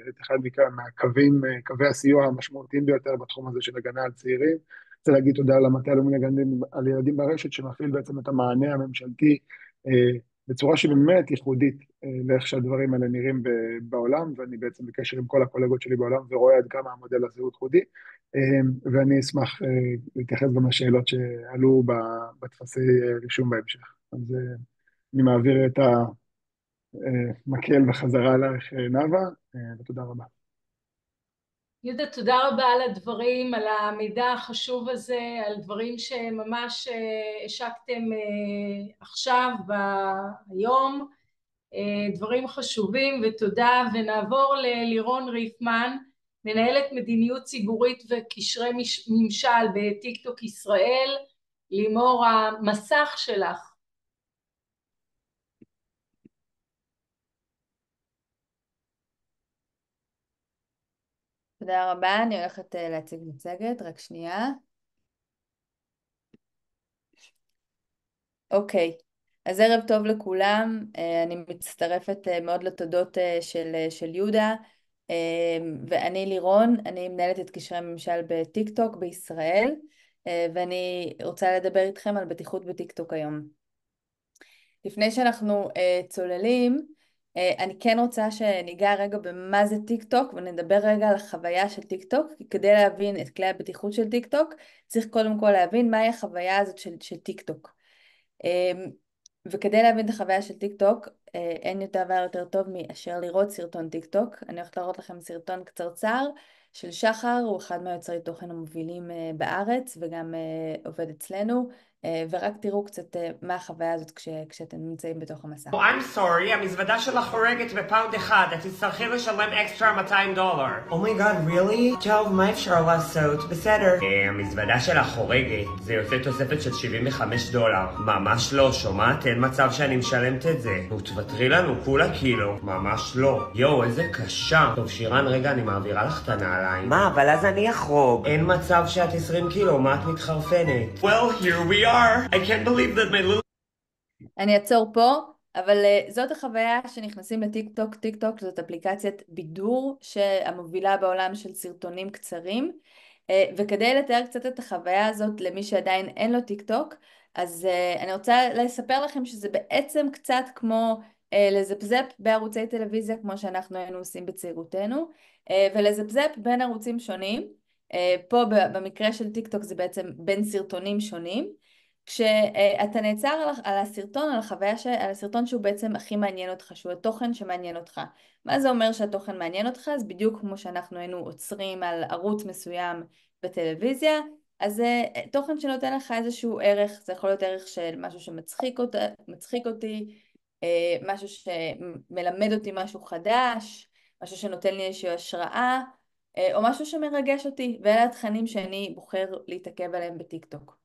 את אחד מהקווים, קווי הסיוע המשמעותיים ביותר בתחום הזה של הגנה על צעירים. רוצה להגיד תודה למטה הלאומי להגנה על ילדים ברשת, שמפעיל בעצם את המענה הממשלתי בצורה שבאמת ייחודית לאיך שהדברים האלה נראים בעולם, ואני בעצם בקשר עם כל הקולגות שלי בעולם ורואה עד כמה המודל הזה הוא ייחודי, ואני אשמח להתייחס גם לשאלות שעלו בטפסי רישום בהמשך. אז אני מעביר את המקל בחזרה לך, נאוה, ותודה רבה.
יהודה, תודה רבה על הדברים, על המידע החשוב הזה, על דברים שממש השקתם עכשיו, היום, דברים חשובים, ותודה. ונעבור ללירון ריפמן, מנהלת מדיניות ציבורית וקשרי ממשל בטיקטוק ישראל. לימור, המסך שלך.
תודה רבה, אני הולכת להציג מצגת, רק שנייה. אוקיי, אז ערב טוב לכולם, אני מצטרפת מאוד לתודות של יהודה, ואני לירון, אני מנהלת את קשרי ממשל בטיקטוק בישראל, ואני רוצה לדבר איתכם על בטיחות בטיקטוק היום. לפני שאנחנו צוללים, אני כן רוצה שניגע רגע במה זה טיקטוק, ונדבר רגע על החוויה של טיקטוק, כי כדי להבין את כלי הבטיחות של טיקטוק, צריך קודם כל להבין מהי החוויה הזאת של טיקטוק. וכדי להבין את החוויה של טיקטוק, אין דבר יותר טוב מאשר לראות סרטון טיקטוק. אני הולכת להראות לכם סרטון קצרצר של שחר, הוא אחד מהיוצרי תוכן המובילים בארץ, וגם עובד אצלנו, ורק תראו קצת מה החוויה הזאת כשאתם נמצאים בתוך המסע.
I'm sorry, המזוודה שלך חורגת בפאונד אחד, את תצטרכי לשלם אקסטרה $200. אומייגאד, really? טוב, מה אפשר לעשות? בסדר. המזוודה שלך חורגת, זה יוצא תוספת של $75. ממש לא, שומעת? אין מצב שאני משלמת את זה. נו, תוותרי לנו, כולה קילו. ממש לא. יואו, איזה קשה. טוב, שירן, רגע, אני מעבירה לך את הנעליים. מה, אבל אז אני אחרוג. אין מצב שאת 20 קילו, מה את מתחרפנת? Well, here we are. I can't believe that my little...
אני אעצור פה, אבל זאת החוויה שנכנסים לטיקטוק. טיקטוק זאת אפליקציית בידור שהמובילה בעולם של סרטונים קצרים, וכדי לתאר קצת את החוויה הזאת למי שעדיין אין לו טיקטוק, אז אני רוצה לספר לכם שזה בעצם קצת כמו לזפזפ בערוצי טלוויזיה, כמו שאנחנו היינו עושים בצעירותנו, ולזפזפ בין ערוצים שונים. פה במקרה של טיקטוק זה בעצם בין סרטונים שונים, כשאתה נעצר על הסרטון, על הסרטון שהוא בעצם הכי מעניין אותך, שהוא התוכן שמעניין אותך. מה זה אומר שהתוכן מעניין אותך? אז בדיוק כמו שאנחנו היינו עוצרים על ערוץ מסוים בטלוויזיה, אז זה תוכן שנותן לך איזשהו ערך. זה יכול להיות ערך של משהו שמצחיק אותי, משהו שמלמד אותי משהו חדש, משהו שנותן לי איזושהי השראה, או משהו שמרגש אותי, ואלה התכנים שאני בוחר להתעכב עליהם בטיקטוק.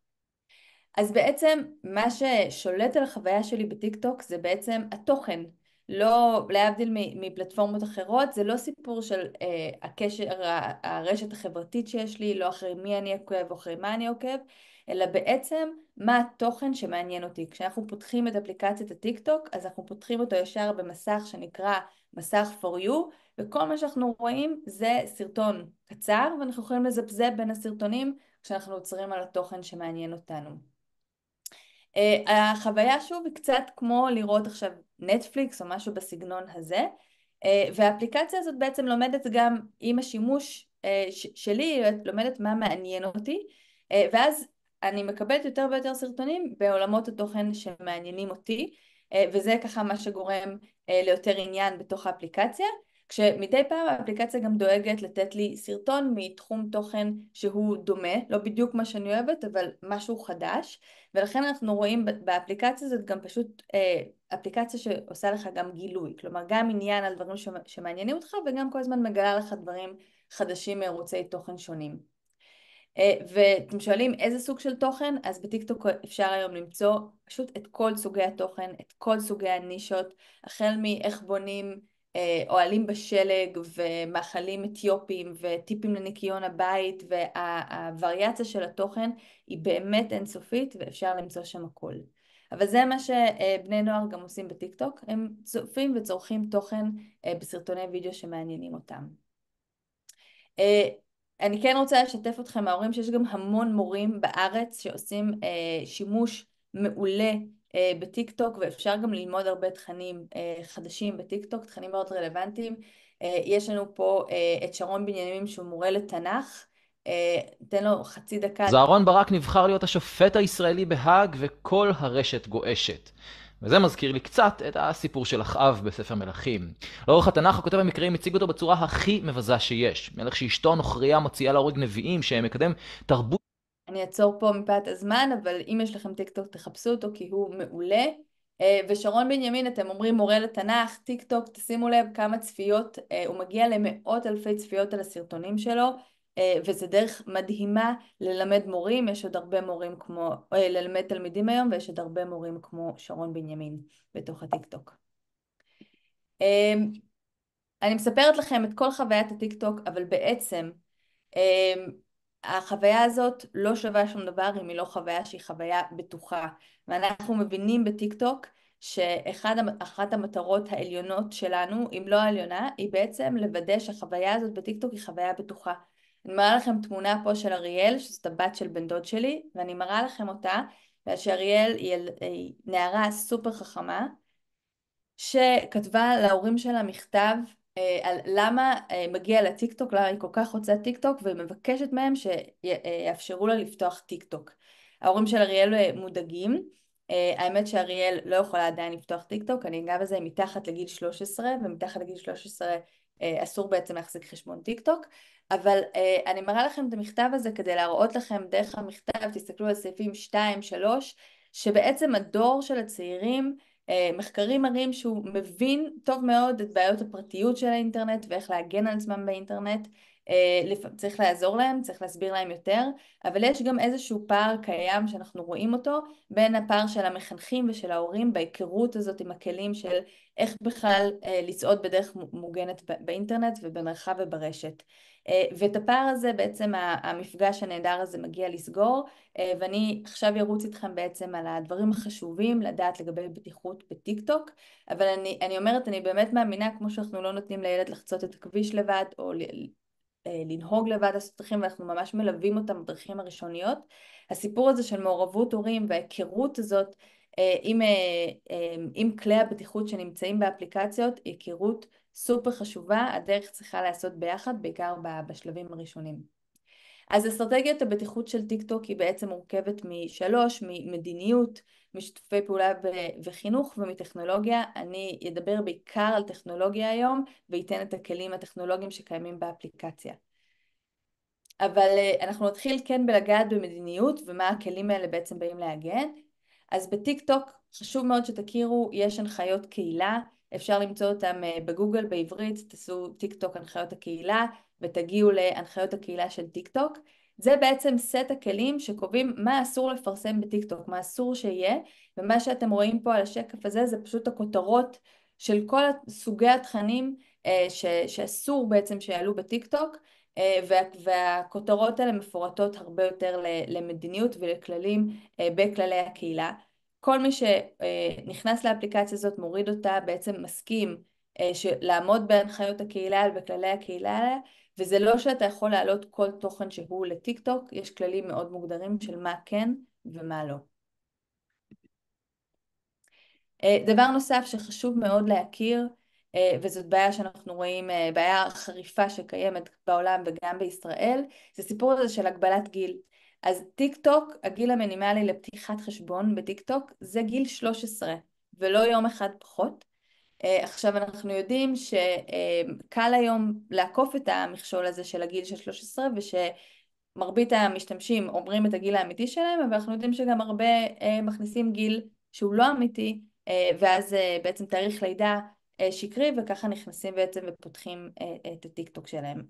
אז בעצם מה ששולט על החוויה שלי בטיקטוק זה בעצם התוכן. לא, להבדיל מפלטפורמות אחרות, זה לא סיפור של הקשר, הרשת החברתית שיש לי, לא אחרי מי אני עוקב או אחרי מה אני עוקב, אלא בעצם מה התוכן שמעניין אותי. כשאנחנו פותחים את אפליקציית הטיקטוק, אז אנחנו פותחים אותו ישר במסך שנקרא מסך for you, וכל מה שאנחנו רואים זה סרטון קצר, ואנחנו יכולים לזפזפ בין הסרטונים כשאנחנו עוצרים על התוכן שמעניין אותנו. החוויה שוב היא קצת כמו לראות עכשיו נטפליקס או משהו בסגנון הזה, והאפליקציה הזאת בעצם לומדת גם עם השימוש שלי, לומדת מה מעניין אותי, ואז אני מקבלת יותר ויותר סרטונים בעולמות התוכן שמעניינים אותי, וזה ככה מה שגורם ליותר עניין בתוך האפליקציה, כשמדי פעם האפליקציה גם דואגת לתת לי סרטון מתחום תוכן שהוא דומה, לא בדיוק מה שאני אוהבת, אבל משהו חדש, ולכן אנחנו רואים באפליקציה הזאת גם פשוט אפליקציה שעושה לך גם גילוי, כלומר גם עניין על דברים שמעניינים אותך, וגם כל הזמן מגלה לך דברים חדשים מערוצי תוכן שונים. ואתם שואלים איזה סוג של תוכן? אז בטיקטוק אפשר היום למצוא פשוט את כל סוגי התוכן, את כל סוגי הנישות, החל מאיך בונים אוהלים בשלג ומאכלים אתיופיים וטיפים לניקיון הבית, והווריאציה של התוכן היא באמת אינסופית ואפשר למצוא שם הכל. אבל זה מה שבני נוער גם עושים בטיקטוק, הם צופים וצורכים תוכן בסרטוני וידאו שמעניינים אותם. אני כן רוצה לשתף אתכם ההורים שיש גם המון מורים בארץ שעושים שימוש מעולה בטיקטוק, ואפשר גם ללמוד הרבה תכנים חדשים בטיקטוק, תכנים מאוד רלוונטיים. יש לנו פה את שרון בנימין שהוא מורה לתנ"ך, תן לו חצי דקה.
אז אהרון ברק נבחר להיות השופט הישראלי בהאג וכל הרשת גועשת. וזה מזכיר לי קצת את הסיפור של אחאב בספר מלכים. לאורך התנ"ך הכותב המקראי מציג אותו בצורה הכי מבזה שיש. מלך שאשתו נוכריה מוציאה להורג נביאים שמקדם תרבות.
אני אעצור פה מפאת הזמן, אבל אם יש לכם טיקטוק תחפשו אותו כי הוא מעולה. ושרון בנימין, אתם אומרים מורה לתנ"ך, טיקטוק, תשימו לב כמה צפיות, הוא מגיע למאות אלפי צפיות על הסרטונים שלו, וזה דרך מדהימה ללמד מורים. יש עוד הרבה מורים כמו, ללמד תלמידים היום, ויש עוד הרבה מורים כמו שרון בנימין בתוך הטיקטוק. אני מספרת לכם את כל חוויית הטיקטוק, אבל בעצם החוויה הזאת לא שווה שום דבר אם היא לא חוויה שהיא חוויה בטוחה. ואנחנו מבינים בטיקטוק שאחת המטרות העליונות שלנו, אם לא העליונה, היא בעצם לוודא שהחוויה הזאת בטיקטוק היא חוויה בטוחה. אני מראה לכם תמונה פה של אריאל, שזאת הבת של בן דוד שלי, ואני מראה לכם אותה, שאריאל היא נערה סופר חכמה, שכתבה להורים שלה מכתב על למה מגיע לטיקטוק, למה היא כל כך רוצה טיקטוק, ומבקשת מהם שיאפשרו לה לפתוח טיקטוק. ההורים של אריאל מודאגים, האמת שאריאל לא יכולה עדיין לפתוח טיקטוק, אני אגע בזה מתחת לגיל 13, ומתחת לגיל 13 אסור בעצם להחזיק חשבון טיקטוק, אבל אני מראה לכם את המכתב הזה כדי להראות לכם דרך המכתב, תסתכלו על סעיפים 2-3, שבעצם הדור של הצעירים, מחקרים מראים שהוא מבין טוב מאוד את בעיות הפרטיות של האינטרנט ואיך להגן על עצמם באינטרנט. צריך לעזור להם, צריך להסביר להם יותר, אבל יש גם איזשהו פער קיים שאנחנו רואים אותו בין הפער של המחנכים ושל ההורים בהיכרות הזאת עם הכלים של איך בכלל לצעוד בדרך מוגנת באינטרנט ובמרחב וברשת. ואת הפער הזה בעצם המפגש הנהדר הזה מגיע לסגור, ואני עכשיו ארוץ איתכם בעצם על הדברים החשובים לדעת לגבי בטיחות בטיקטוק, אבל אני אומרת, אני באמת מאמינה, כמו שאנחנו לא נותנים לילד לחצות את הכביש לבד או לנהוג לבד הסטרכים, ואנחנו ממש מלווים אותם בדרכים הראשוניות, הסיפור הזה של מעורבות הורים וההיכרות הזאת עם כלי הבטיחות שנמצאים באפליקציות, היא היכרות סופר חשובה, הדרך צריכה לעשות ביחד, בעיקר בשלבים הראשונים. אז אסטרטגיית הבטיחות של טיקטוק היא בעצם מורכבת משלוש, ממדיניות, משתופי פעולה וחינוך ומטכנולוגיה. אני אדבר בעיקר על טכנולוגיה היום, ואתן את הכלים הטכנולוגיים שקיימים באפליקציה. אבל אנחנו נתחיל כן בלגעת במדיניות, ומה הכלים האלה בעצם באים להגן. אז בטיקטוק חשוב מאוד שתכירו, יש הנחיות קהילה, אפשר למצוא אותם בגוגל בעברית, תעשו טיקטוק הנחיות הקהילה, ותגיעו להנחיות הקהילה של טיקטוק. זה בעצם סט הכלים שקובעים מה אסור לפרסם בטיקטוק, מה אסור שיהיה, ומה שאתם רואים פה על השקף הזה זה פשוט הכותרות של כל סוגי התכנים שאסור בעצם שיעלו בטיקטוק, והכותרות האלה מפורטות הרבה יותר למדיניות ולכללים בכללי הקהילה. כל מי שנכנס לאפליקציה הזאת, מוריד אותה, בעצם מסכים לעמוד בהנחיות הקהילה ובכללי הקהילה, וזה לא שאתה יכול להעלות כל תוכן שהוא לטיקטוק, יש כללים מאוד מוגדרים של מה כן ומה לא. דבר נוסף שחשוב מאוד להכיר, וזאת בעיה שאנחנו רואים, בעיה חריפה שקיימת בעולם וגם בישראל, זה סיפור הזה של הגבלת גיל. אז טיקטוק, הגיל המינימלי לפתיחת חשבון בטיקטוק זה גיל 13, ולא יום אחד פחות. עכשיו אנחנו יודעים שקל היום לעקוף את המכשול הזה של הגיל של 13, ושמרבית המשתמשים אומרים את הגיל האמיתי שלהם, אבל אנחנו יודעים שגם הרבה מכניסים גיל שהוא לא אמיתי, ואז בעצם תאריך לידה שקרי, וככה נכנסים בעצם ופותחים את הטיקטוק שלהם.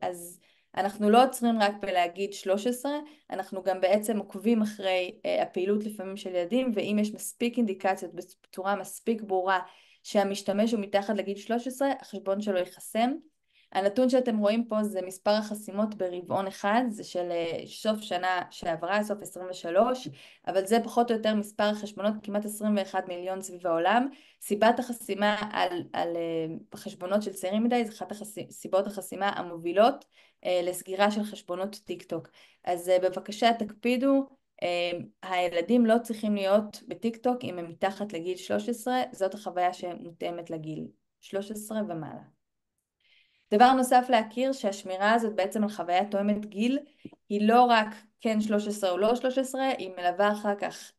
אז אנחנו לא עוצרים רק בלהגיד 13, אנחנו גם בעצם עוקבים אחרי הפעילות לפעמים של ילדים, ואם יש מספיק אינדיקציות בצורה מספיק ברורה שהמשתמש הוא מתחת לגיל 13, החשבון שלו ייחסם. הנתון שאתם רואים פה זה מספר החסימות ברבעון אחד, זה של סוף שנה שעברה, סוף 23, אבל זה פחות או יותר מספר החשבונות, כמעט 21 מיליון סביב העולם. סיבת החסימה על חשבונות של צעירים מדי, זה אחת סיבות החסימה המובילות לסגירה של חשבונות טיק טוק. אז בבקשה תקפידו, הילדים לא צריכים להיות בטיק טוק אם הם מתחת לגיל 13, זאת החוויה שמותאמת לגיל 13 ומעלה. דבר נוסף להכיר שהשמירה הזאת בעצם על חוויה תואמת גיל, היא לא רק כן 13 או לא 13, היא מלווה אחר כך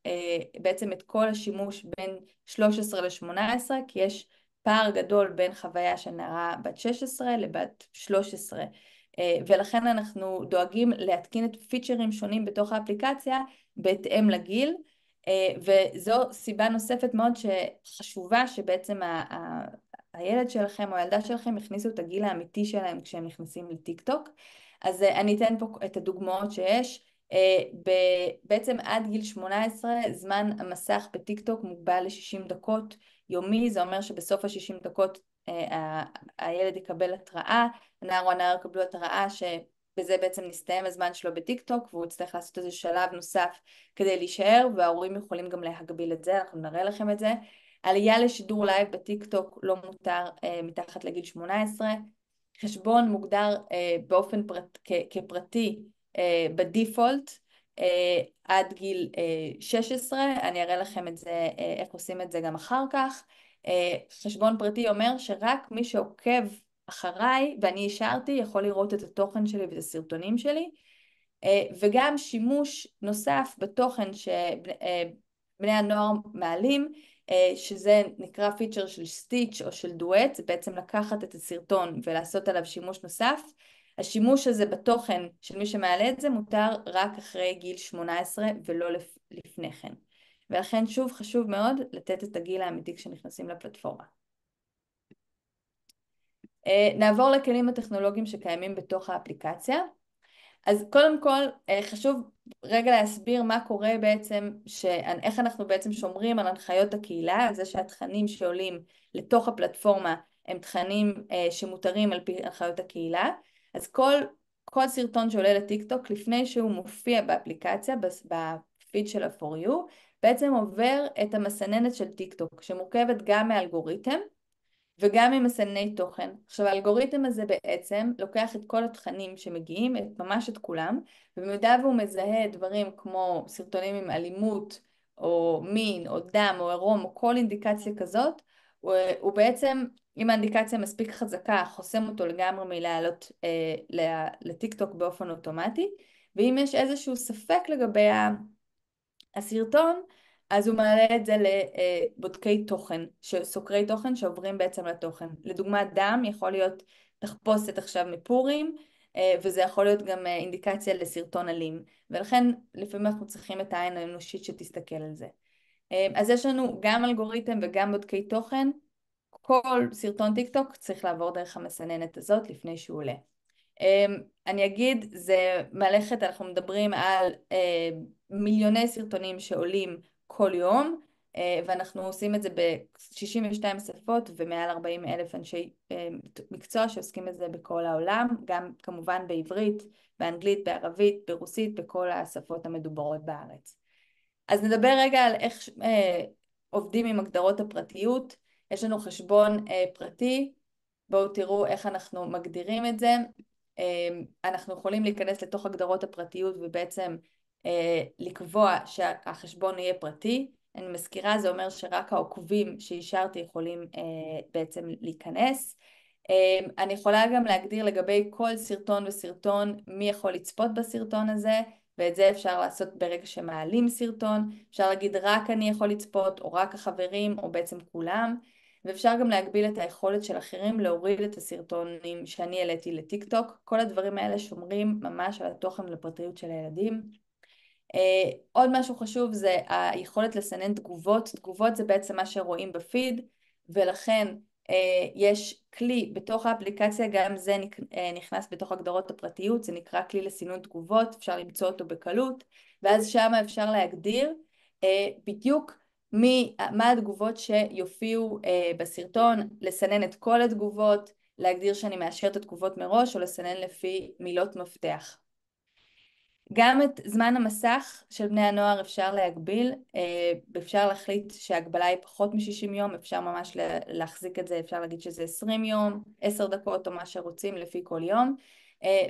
בעצם את כל השימוש בין 13 ל-18, כי יש פער גדול בין חוויה של נערה בת 16 לבת 13, ולכן אנחנו דואגים להתקין את פיצ'רים שונים בתוך האפליקציה בהתאם לגיל, וזו סיבה נוספת מאוד שחשובה שבעצם הילד שלכם או הילדה שלכם הכניסו את הגיל האמיתי שלהם כשהם נכנסים לטיק טוק. אז אני אתן פה את הדוגמאות שיש. בעצם עד גיל 18 זמן המסך בטיק טוק מוגבל ל-60 דקות יומי, זה אומר שבסוף ה-60 דקות הילד יקבל התראה, הנער או הנער יקבלו התראה שבזה בעצם נסתיים הזמן שלו בטיק טוק, והוא יצטרך לעשות איזה שלב נוסף כדי להישאר, וההורים יכולים גם להגביל את זה, אנחנו נראה לכם את זה. עלייה לשידור לייב בטיק טוק לא מותר מתחת לגיל 18, חשבון מוגדר באופן כפרטי בדיפולט עד גיל 16, אני אראה לכם את זה, איך עושים את זה גם אחר כך. חשבון פרטי אומר שרק מי שעוקב אחריי ואני השארתי יכול לראות את התוכן שלי ואת הסרטונים שלי, וגם שימוש נוסף בתוכן שבני הנוער מעלים, שזה נקרא פיצ'ר של סטיץ' או של דואט, זה בעצם לקחת את הסרטון ולעשות עליו שימוש נוסף. השימוש הזה בתוכן של מי שמעלה את זה מותר רק אחרי גיל 18 ולא לפני כן. ולכן שוב חשוב מאוד לתת את הגיל האמיתי כשנכנסים לפלטפורמה. נעבור לכלים הטכנולוגיים שקיימים בתוך האפליקציה. אז קודם כל חשוב רגע להסביר מה קורה בעצם, איך אנחנו בעצם שומרים על הנחיות הקהילה, על זה שהתכנים שעולים לתוך הפלטפורמה הם תכנים שמותרים על פי הנחיות הקהילה. אז כל סרטון שעולה לטיק טוק לפני שהוא מופיע באפליקציה, בפיד של ה-For You, בעצם עובר את המסננת של טיק טוק, שמורכבת גם מאלגוריתם, וגם עם מסנני תוכן. עכשיו האלגוריתם הזה בעצם לוקח את כל התכנים שמגיעים, ממש את כולם, ובמידה והוא מזהה דברים כמו סרטונים עם אלימות, או מין, או דם, או עירום, או כל אינדיקציה כזאת, הוא בעצם, אם האינדיקציה מספיק חזקה, חוסם אותו לגמרי מלעלות לטיק טוק באופן אוטומטי, ואם יש איזשהו ספק לגבי הסרטון, אז הוא מעלה את זה לבודקי תוכן, סוקרי תוכן שעוברים בעצם לתוכן. לדוגמה דם יכול להיות תחפושת עכשיו מפורים, וזה יכול להיות גם אינדיקציה לסרטון אלים, ולכן לפעמים אנחנו צריכים את העין האנושית שתסתכל על זה. אז יש לנו גם אלגוריתם וגם בודקי תוכן, כל סרטון טיק טוק צריך לעבור דרך המסננת הזאת לפני שהוא עולה. אני אגיד, זה מלאכת, אנחנו מדברים על מיליוני סרטונים שעולים כל יום, ואנחנו עושים את זה ב-62 שפות ומעל 40,000 אנשי מקצוע שעוסקים את זה בכל העולם, גם כמובן בעברית, באנגלית, בערבית, ברוסית, בכל השפות המדוברות בארץ. אז נדבר רגע על איך עובדים עם הגדרות הפרטיות. יש לנו חשבון פרטי, בואו תראו איך אנחנו מגדירים את זה. אנחנו יכולים להיכנס לתוך הגדרות הפרטיות ובעצם לקבוע שהחשבון יהיה פרטי. אני מזכירה, זה אומר שרק העוקבים שהשארתי יכולים בעצם להיכנס. אני יכולה גם להגדיר לגבי כל סרטון וסרטון מי יכול לצפות בסרטון הזה, ואת זה אפשר לעשות ברגע שמעלים סרטון. אפשר להגיד רק אני יכול לצפות, או רק החברים, או בעצם כולם. ואפשר גם להגביל את היכולת של אחרים להוריד את הסרטונים שאני העליתי לטיק טוק. כל הדברים האלה שומרים ממש על התוכן לפרטיות של הילדים. עוד משהו חשוב זה היכולת לסנן תגובות. תגובות זה בעצם מה שרואים בפיד, ולכן יש כלי בתוך האפליקציה, גם זה נכנס בתוך הגדרות הפרטיות, זה נקרא כלי לסינון תגובות, אפשר למצוא אותו בקלות, ואז שם אפשר להגדיר בדיוק מה התגובות שיופיעו בסרטון, לסנן את כל התגובות, להגדיר שאני מאשר את התגובות מראש, או לסנן לפי מילות מפתח. גם את זמן המסך של בני הנוער אפשר להגביל, אפשר להחליט שההגבלה היא פחות מ-60 יום, אפשר ממש להחזיק את זה, אפשר להגיד שזה 20 יום, 10 דקות או מה שרוצים לפי כל יום,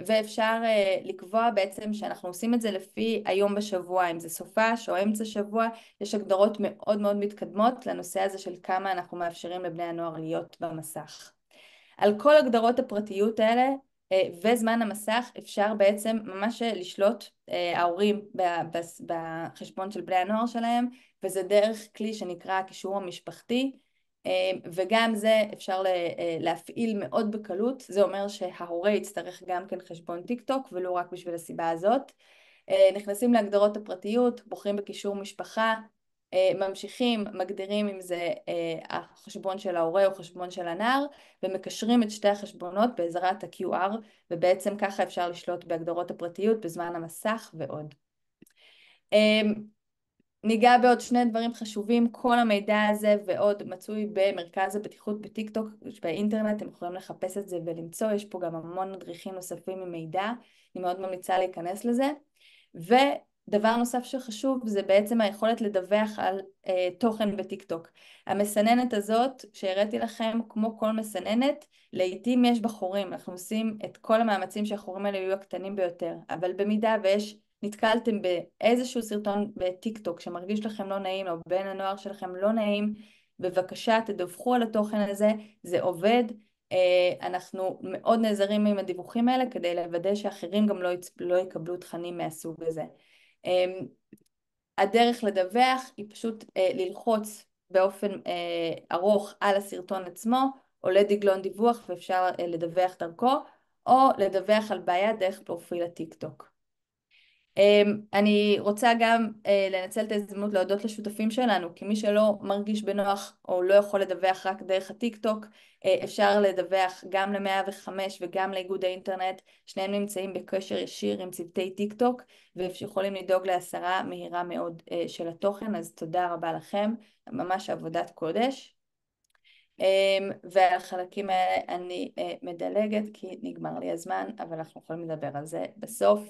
ואפשר לקבוע בעצם שאנחנו עושים את זה לפי היום בשבוע, אם זה סופש או אמצע שבוע, יש הגדרות מאוד מאוד מתקדמות לנושא הזה של כמה אנחנו מאפשרים לבני הנוער להיות במסך. על כל הגדרות הפרטיות האלה וזמן המסך אפשר בעצם ממש לשלוט ההורים בחשבון של בני הנוער שלהם, וזה דרך כלי שנקרא הקישור המשפחתי, וגם זה אפשר להפעיל מאוד בקלות. זה אומר שההורה יצטרך גם כן חשבון טיק טוק ולא רק בשביל הסיבה הזאת. נכנסים להגדרות הפרטיות, בוחרים בקישור משפחה, ממשיכים, מגדירים אם זה החשבון של ההורה או חשבון של הנער, ומקשרים את שתי החשבונות בעזרת ה-QR, ובעצם ככה אפשר לשלוט בהגדרות הפרטיות בזמן המסך ועוד. ניגע בעוד שני דברים חשובים. כל המידע הזה ועוד מצוי במרכז הבטיחות בטיקטוק באינטרנט, אתם יכולים לחפש את זה ולמצוא, יש פה גם המון מדריכים נוספים עם מידע, אני מאוד ממליצה להיכנס לזה. ודבר נוסף שחשוב זה בעצם היכולת לדווח על תוכן בטיקטוק. המסננת הזאת שהראיתי לכם, כמו כל מסננת, לעתים יש בחורים, אנחנו עושים את כל המאמצים שהחורים האלה יהיו הקטנים ביותר, אבל במידה נתקלתם באיזשהו סרטון בטיקטוק שמרגיש לכם לא נעים, או בן הנוער שלכם לא נעים, בבקשה תדווחו על התוכן הזה, זה עובד. אנחנו מאוד נעזרים עם הדיווחים האלה כדי לוודא שאחרים גם לא יקבלו תכנים מהסוג הזה. הדרך לדווח היא פשוט ללחוץ באופן ארוך על הסרטון עצמו, או לדגלון דיווח ואפשר לדווח דרכו, או לדווח על בעיה דרך פרופיל הטיקטוק. אני רוצה גם לנצל את ההזדמנות להודות לשותפים שלנו, כי מי שלא מרגיש בנוח או לא יכול לדווח רק דרך הטיקטוק, אפשר לדווח גם ל-105 וגם לאיגוד האינטרנט, שניהם נמצאים בקשר ישיר עם צוותי טיקטוק, ויכולים לדאוג להסרה מהירה מאוד של התוכן, אז תודה רבה לכם, ממש עבודת קודש. ועל החלקים האלה אני מדלגת כי נגמר לי הזמן, אבל אנחנו יכולים לדבר על זה בסוף.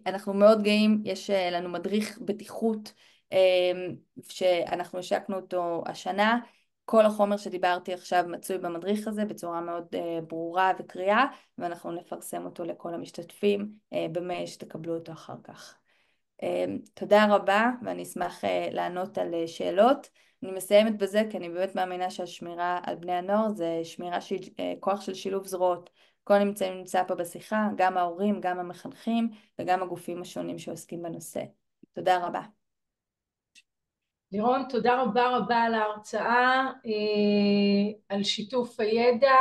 אנחנו מאוד גאים, יש לנו מדריך בטיחות שאנחנו השקנו אותו השנה, כל החומר שדיברתי עכשיו מצוי במדריך הזה בצורה מאוד ברורה וקריאה, ואנחנו נפרסם אותו לכל המשתתפים במייל שתקבלו אותו אחר כך. תודה רבה, ואני אשמח לענות על שאלות. אני מסיימת בזה כי אני באמת מאמינה שהשמירה על בני הנוער זה שמירה שהיא כוח של שילוב זרועות. כל נמצא פה בשיחה, גם ההורים, גם המחנכים וגם הגופים השונים שעוסקים בנושא. תודה רבה.
לירון, תודה רבה רבה על ההרצאה, על שיתוף הידע,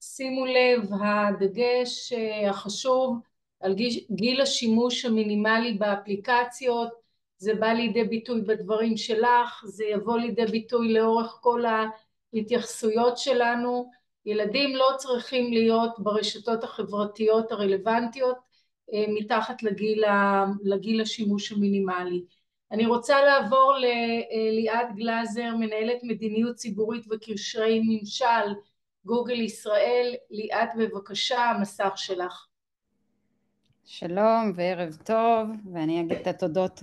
ושימו לב, הדגש החשוב על גיל השימוש המינימלי באפליקציות, זה בא לידי ביטוי בדברים שלך, זה יבוא לידי ביטוי לאורך כל ההתייחסויות שלנו. ילדים לא צריכים להיות ברשתות החברתיות הרלוונטיות מתחת לגיל השימוש המינימלי. אני רוצה לעבור לליאת גלזר, מנהלת מדיניות ציבורית וקשרי ממשל גוגל ישראל. ליאת, בבקשה, המסך שלך.
שלום וערב טוב, ואני אגיד את התודות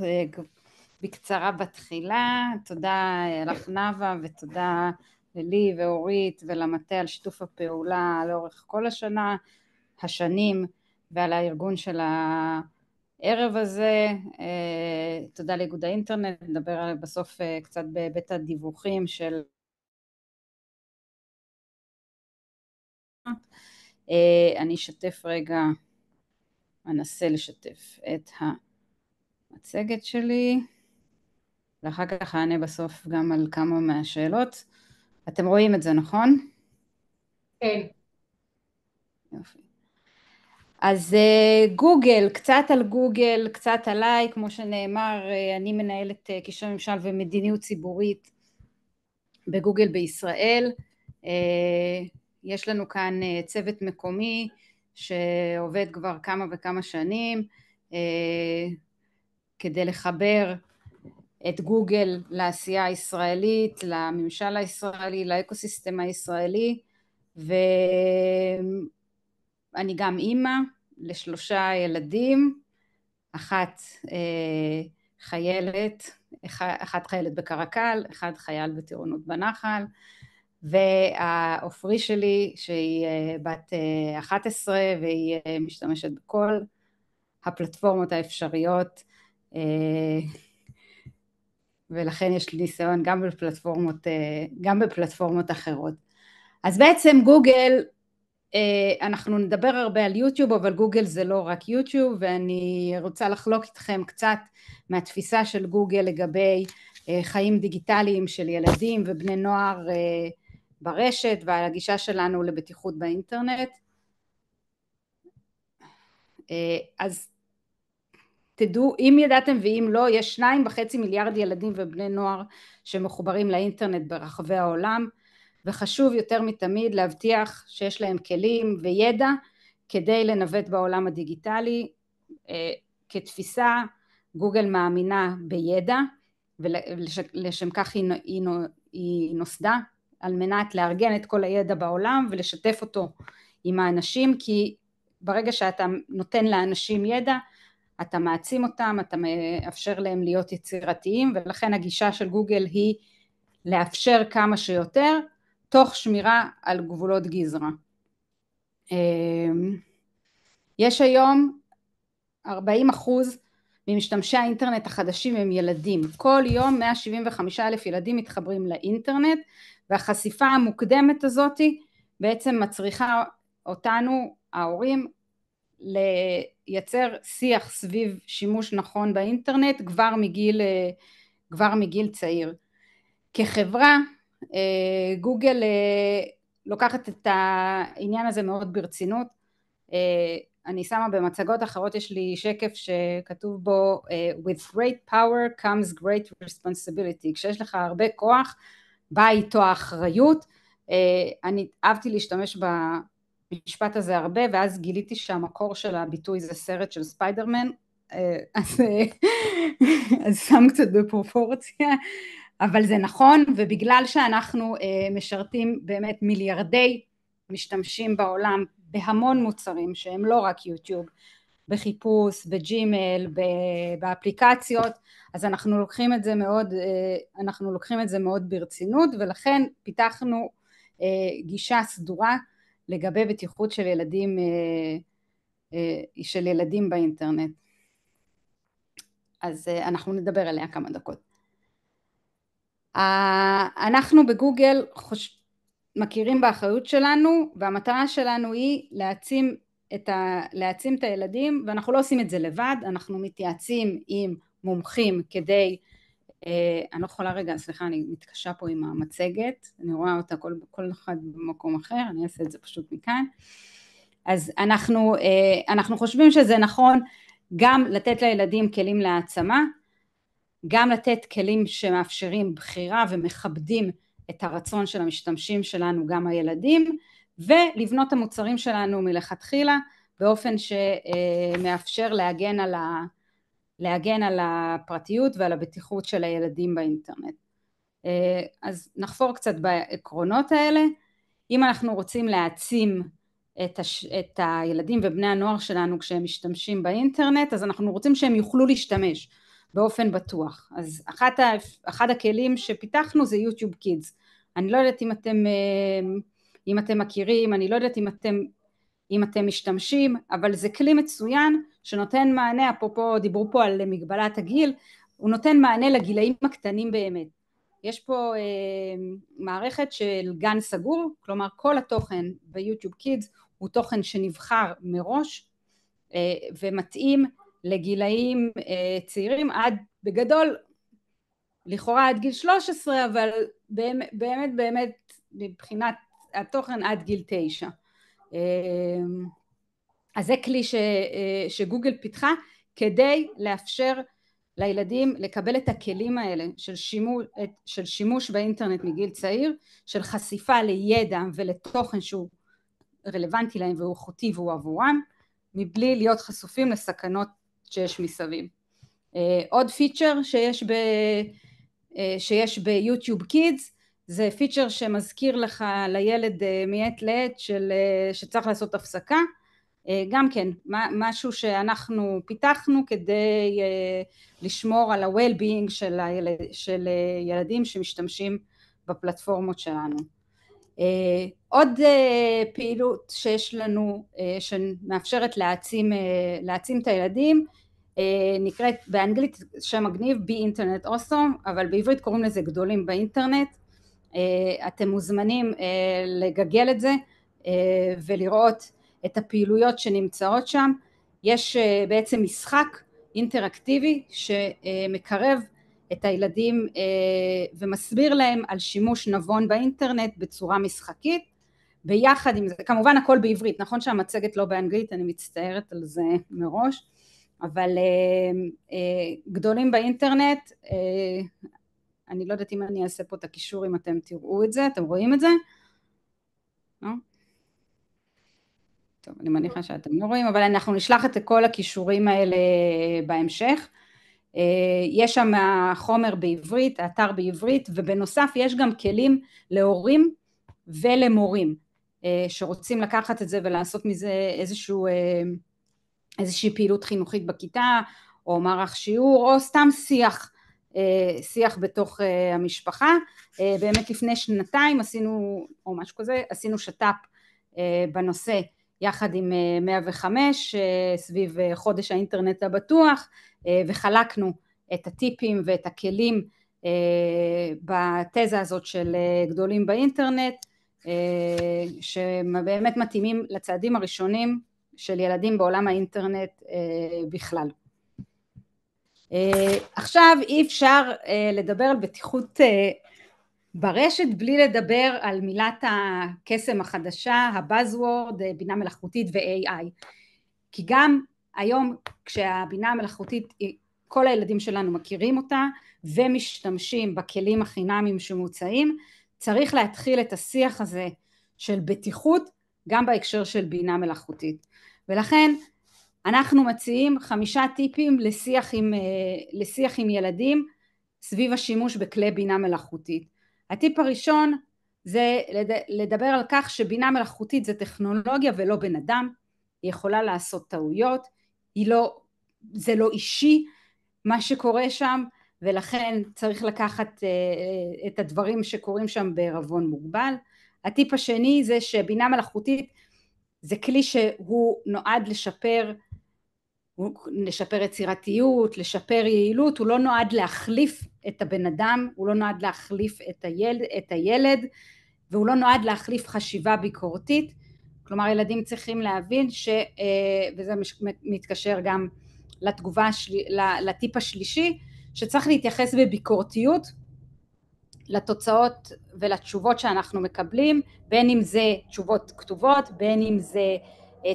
בקצרה בתחילה. תודה לך נאוה ותודה ללי ואורית ולמטה על שיתוף הפעולה לאורך כל השנים ועל הארגון של הערב הזה. תודה לאיגוד האינטרנט, נדבר בסוף קצת בבית הדיווחים של אני אשתף רגע, אנסה לשתף את המצגת שלי ואחר כך אענה בסוף גם על כמה מהשאלות. אתם רואים את זה, נכון?
כן.
יופי. אז גוגל, קצת על גוגל, קצת עליי, כמו שנאמר, אני מנהלת קשרי ממשל ומדיניות ציבורית בגוגל בישראל. יש לנו כאן צוות מקומי שעובד כבר כמה וכמה שנים כדי לחבר את גוגל לעשייה הישראלית, לממשל הישראלי, לאקוסיסטם הישראלי, ואני גם אימא ל3 ילדים, אחת חיילת, אחת חיילת בקרקל, אחד חייל בטירונות בנחל, והעופרי שלי שהיא בת 11 והיא משתמשת בכל הפלטפורמות האפשריות, ולכן יש לי ניסיון גם בפלטפורמות אחרות. אז בעצם גוגל, אנחנו נדבר הרבה על יוטיוב, אבל גוגל זה לא רק יוטיוב, ואני רוצה לחלוק איתכם קצת מהתפיסה של גוגל לגבי חיים דיגיטליים של ילדים ובני נוער ברשת, ועל הגישה שלנו לבטיחות באינטרנט. אז תדעו, אם ידעתם ואם לא, יש 2.5 מיליארד ילדים ובני נוער שמחוברים לאינטרנט ברחבי העולם, וחשוב יותר מתמיד להבטיח שיש להם כלים וידע כדי לנווט בעולם הדיגיטלי. כתפיסה, גוגל מאמינה בידע, ולשם כך היא נוסדה, על מנת לארגן את כל הידע בעולם ולשתף אותו עם האנשים, כי ברגע שאתה נותן לאנשים ידע, אתה מעצים אותם, אתה מאפשר להם להיות יצירתיים, ולכן הגישה של גוגל היא לאפשר כמה שיותר, תוך שמירה על גבולות גזרה. יש היום 40% ממשתמשי האינטרנט החדשים הם ילדים. כל יום 175,000 ילדים מתחברים לאינטרנט, והחשיפה המוקדמת הזאת בעצם מצריכה אותנו, ההורים, לייצר שיח סביב שימוש נכון באינטרנט כבר מגיל צעיר. כחברה, גוגל לוקחת את העניין הזה מאוד ברצינות. אני שמה במצגות אחרות, יש לי שקף שכתוב בו with great power comes great responsibility. כשיש לך הרבה כוח, באה איתו האחריות. אני אהבתי להשתמש במשפט הזה הרבה, ואז גיליתי שהמקור של הביטוי זה סרט של ספיידרמן, אז שם קצת בפרופורציה, אבל זה נכון, ובגלל שאנחנו משרתים באמת מיליארדי משתמשים בעולם בהמון מוצרים שהם לא רק יוטיוב, בחיפוש, בג'ימייל, באפליקציות, אז אנחנו לוקחים את זה מאוד ברצינות, ולכן פיתחנו גישה סדורה לגבי בטיחות של ילדים באינטרנט. אז אנחנו נדבר עליה כמה דקות. אנחנו בגוגל מכירים באחריות שלנו, והמטרה שלנו היא להעצים את הילדים, ואנחנו לא עושים את זה לבד, אנחנו מתייעצים עם מומחים כדי, אני לא יכולה רגע, סליחה, אני מתקשה פה עם המצגת, אני רואה אותה כל אחד במקום אחר, אני אעשה את זה פשוט מכאן. אז אנחנו חושבים שזה נכון גם לתת לילדים כלים להעצמה, גם לתת כלים שמאפשרים בחירה ומכבדים את הרצון של המשתמשים שלנו, גם הילדים, ולבנות המוצרים שלנו מלכתחילה באופן שמאפשר להגן על הפרטיות ועל הבטיחות של הילדים באינטרנט. אז נחפור קצת בעקרונות האלה. אם אנחנו רוצים להעצים את הילדים ובני הנוער שלנו כשהם משתמשים באינטרנט, אז אנחנו רוצים שהם יוכלו להשתמש באופן בטוח. אז אחד הכלים שפיתחנו זה יוטיוב קידס. אני לא יודעת אם אתם מכירים, אני לא יודעת אם אתם משתמשים, אבל זה כלי מצוין שנותן מענה, אפרופו דיברו פה על מגבלת הגיל, הוא נותן מענה לגילאים הקטנים באמת. יש פה מערכת של גן סגור, כלומר כל התוכן ביוטיוב קידס הוא תוכן שנבחר מראש ומתאים לגילאים צעירים, עד בגדול לכאורה עד גיל 13, אבל באמת מבחינת התוכן עד גיל 9. אז זה כלי שגוגל פיתחה כדי לאפשר לילדים לקבל את הכלים האלה של שימוש באינטרנט מגיל צעיר, של חשיפה לידע ולתוכן שהוא רלוונטי להם והוא איכותי והוא עבורם, מבלי להיות חשופים לסכנות שיש מסביב. עוד פיצ'ר שיש ביוטיוב קידס, זה פיצ'ר שמזכיר לך לילד מעת לעת שצריך לעשות הפסקה, גם כן משהו שאנחנו פיתחנו כדי לשמור על ה-well-being של ילדים שמשתמשים בפלטפורמות שלנו. עוד פעילות שיש לנו שמאפשרת להעצים את הילדים, נקראת באנגלית שם מגניב Be Internet Awesome, אבל בעברית קוראים לזה גדולים באינטרנט. אתם מוזמנים לגגל את זה ולראות את הפעילויות שנמצאות שם. יש בעצם משחק אינטראקטיבי שמקרב את הילדים ומסביר להם על שימוש נבון באינטרנט בצורה משחקית, ביחד עם זה, כמובן הכל בעברית, נכון שהמצגת לא באנגלית, אני מצטערת על זה מראש, אבל גדולים באינטרנט, אני לא יודעת אם אני אעשה פה את הקישור אם אתם תראו את זה, אתם רואים את זה? לא? טוב, אני מניחה שאתם לא רואים, אבל אנחנו נשלח את כל הקישורים האלה בהמשך. יש שם חומר בעברית, האתר בעברית, ובנוסף יש גם כלים להורים ולמורים שרוצים לקחת את זה ולעשות מזה איזושהי פעילות חינוכית בכיתה, או מערך שיעור, או סתם שיח בתוך המשפחה. באמת לפני שנתיים עשינו, או משהו כזה, עשינו שת"פ בנושא יחד עם 105 סביב חודש האינטרנט הבטוח, וחלקנו את הטיפים ואת הכלים בתזה הזאת של גדולים באינטרנט, שבאמת מתאימים לצעדים הראשונים של ילדים בעולם האינטרנט בכלל. עכשיו אי אפשר לדבר על בטיחות ברשת בלי לדבר על מילת הקסם החדשה, הבאזוורד, בינה מלאכותית ו-AI. כי גם היום כשהבינה המלאכותית, כל הילדים שלנו מכירים אותה ומשתמשים בכלים החינמיים שמוצעים, צריך להתחיל את השיח הזה של בטיחות גם בהקשר של בינה מלאכותית. ולכן אנחנו מציעים 5 טיפים לשיח עם ילדים סביב השימוש בכלי בינה מלאכותית. הטיפ הראשון זה לדבר על כך שבינה מלאכותית זה טכנולוגיה ולא בן אדם, היא יכולה לעשות טעויות, זה לא אישי מה שקורה שם, ולכן צריך לקחת את הדברים שקורים שם בערבון מוגבל. הטיפ השני זה שבינה מלאכותית זה כלי שהוא נועד לשפר יצירתיות, לשפר יעילות, הוא לא נועד להחליף את הבן אדם, הוא לא נועד להחליף את הילד, והוא לא נועד להחליף חשיבה ביקורתית. כלומר ילדים צריכים להבין וזה מתקשר גם לטיפ השלישי, שצריך להתייחס בביקורתיות לתוצאות ולתשובות שאנחנו מקבלים, בין אם זה תשובות כתובות, בין אם זה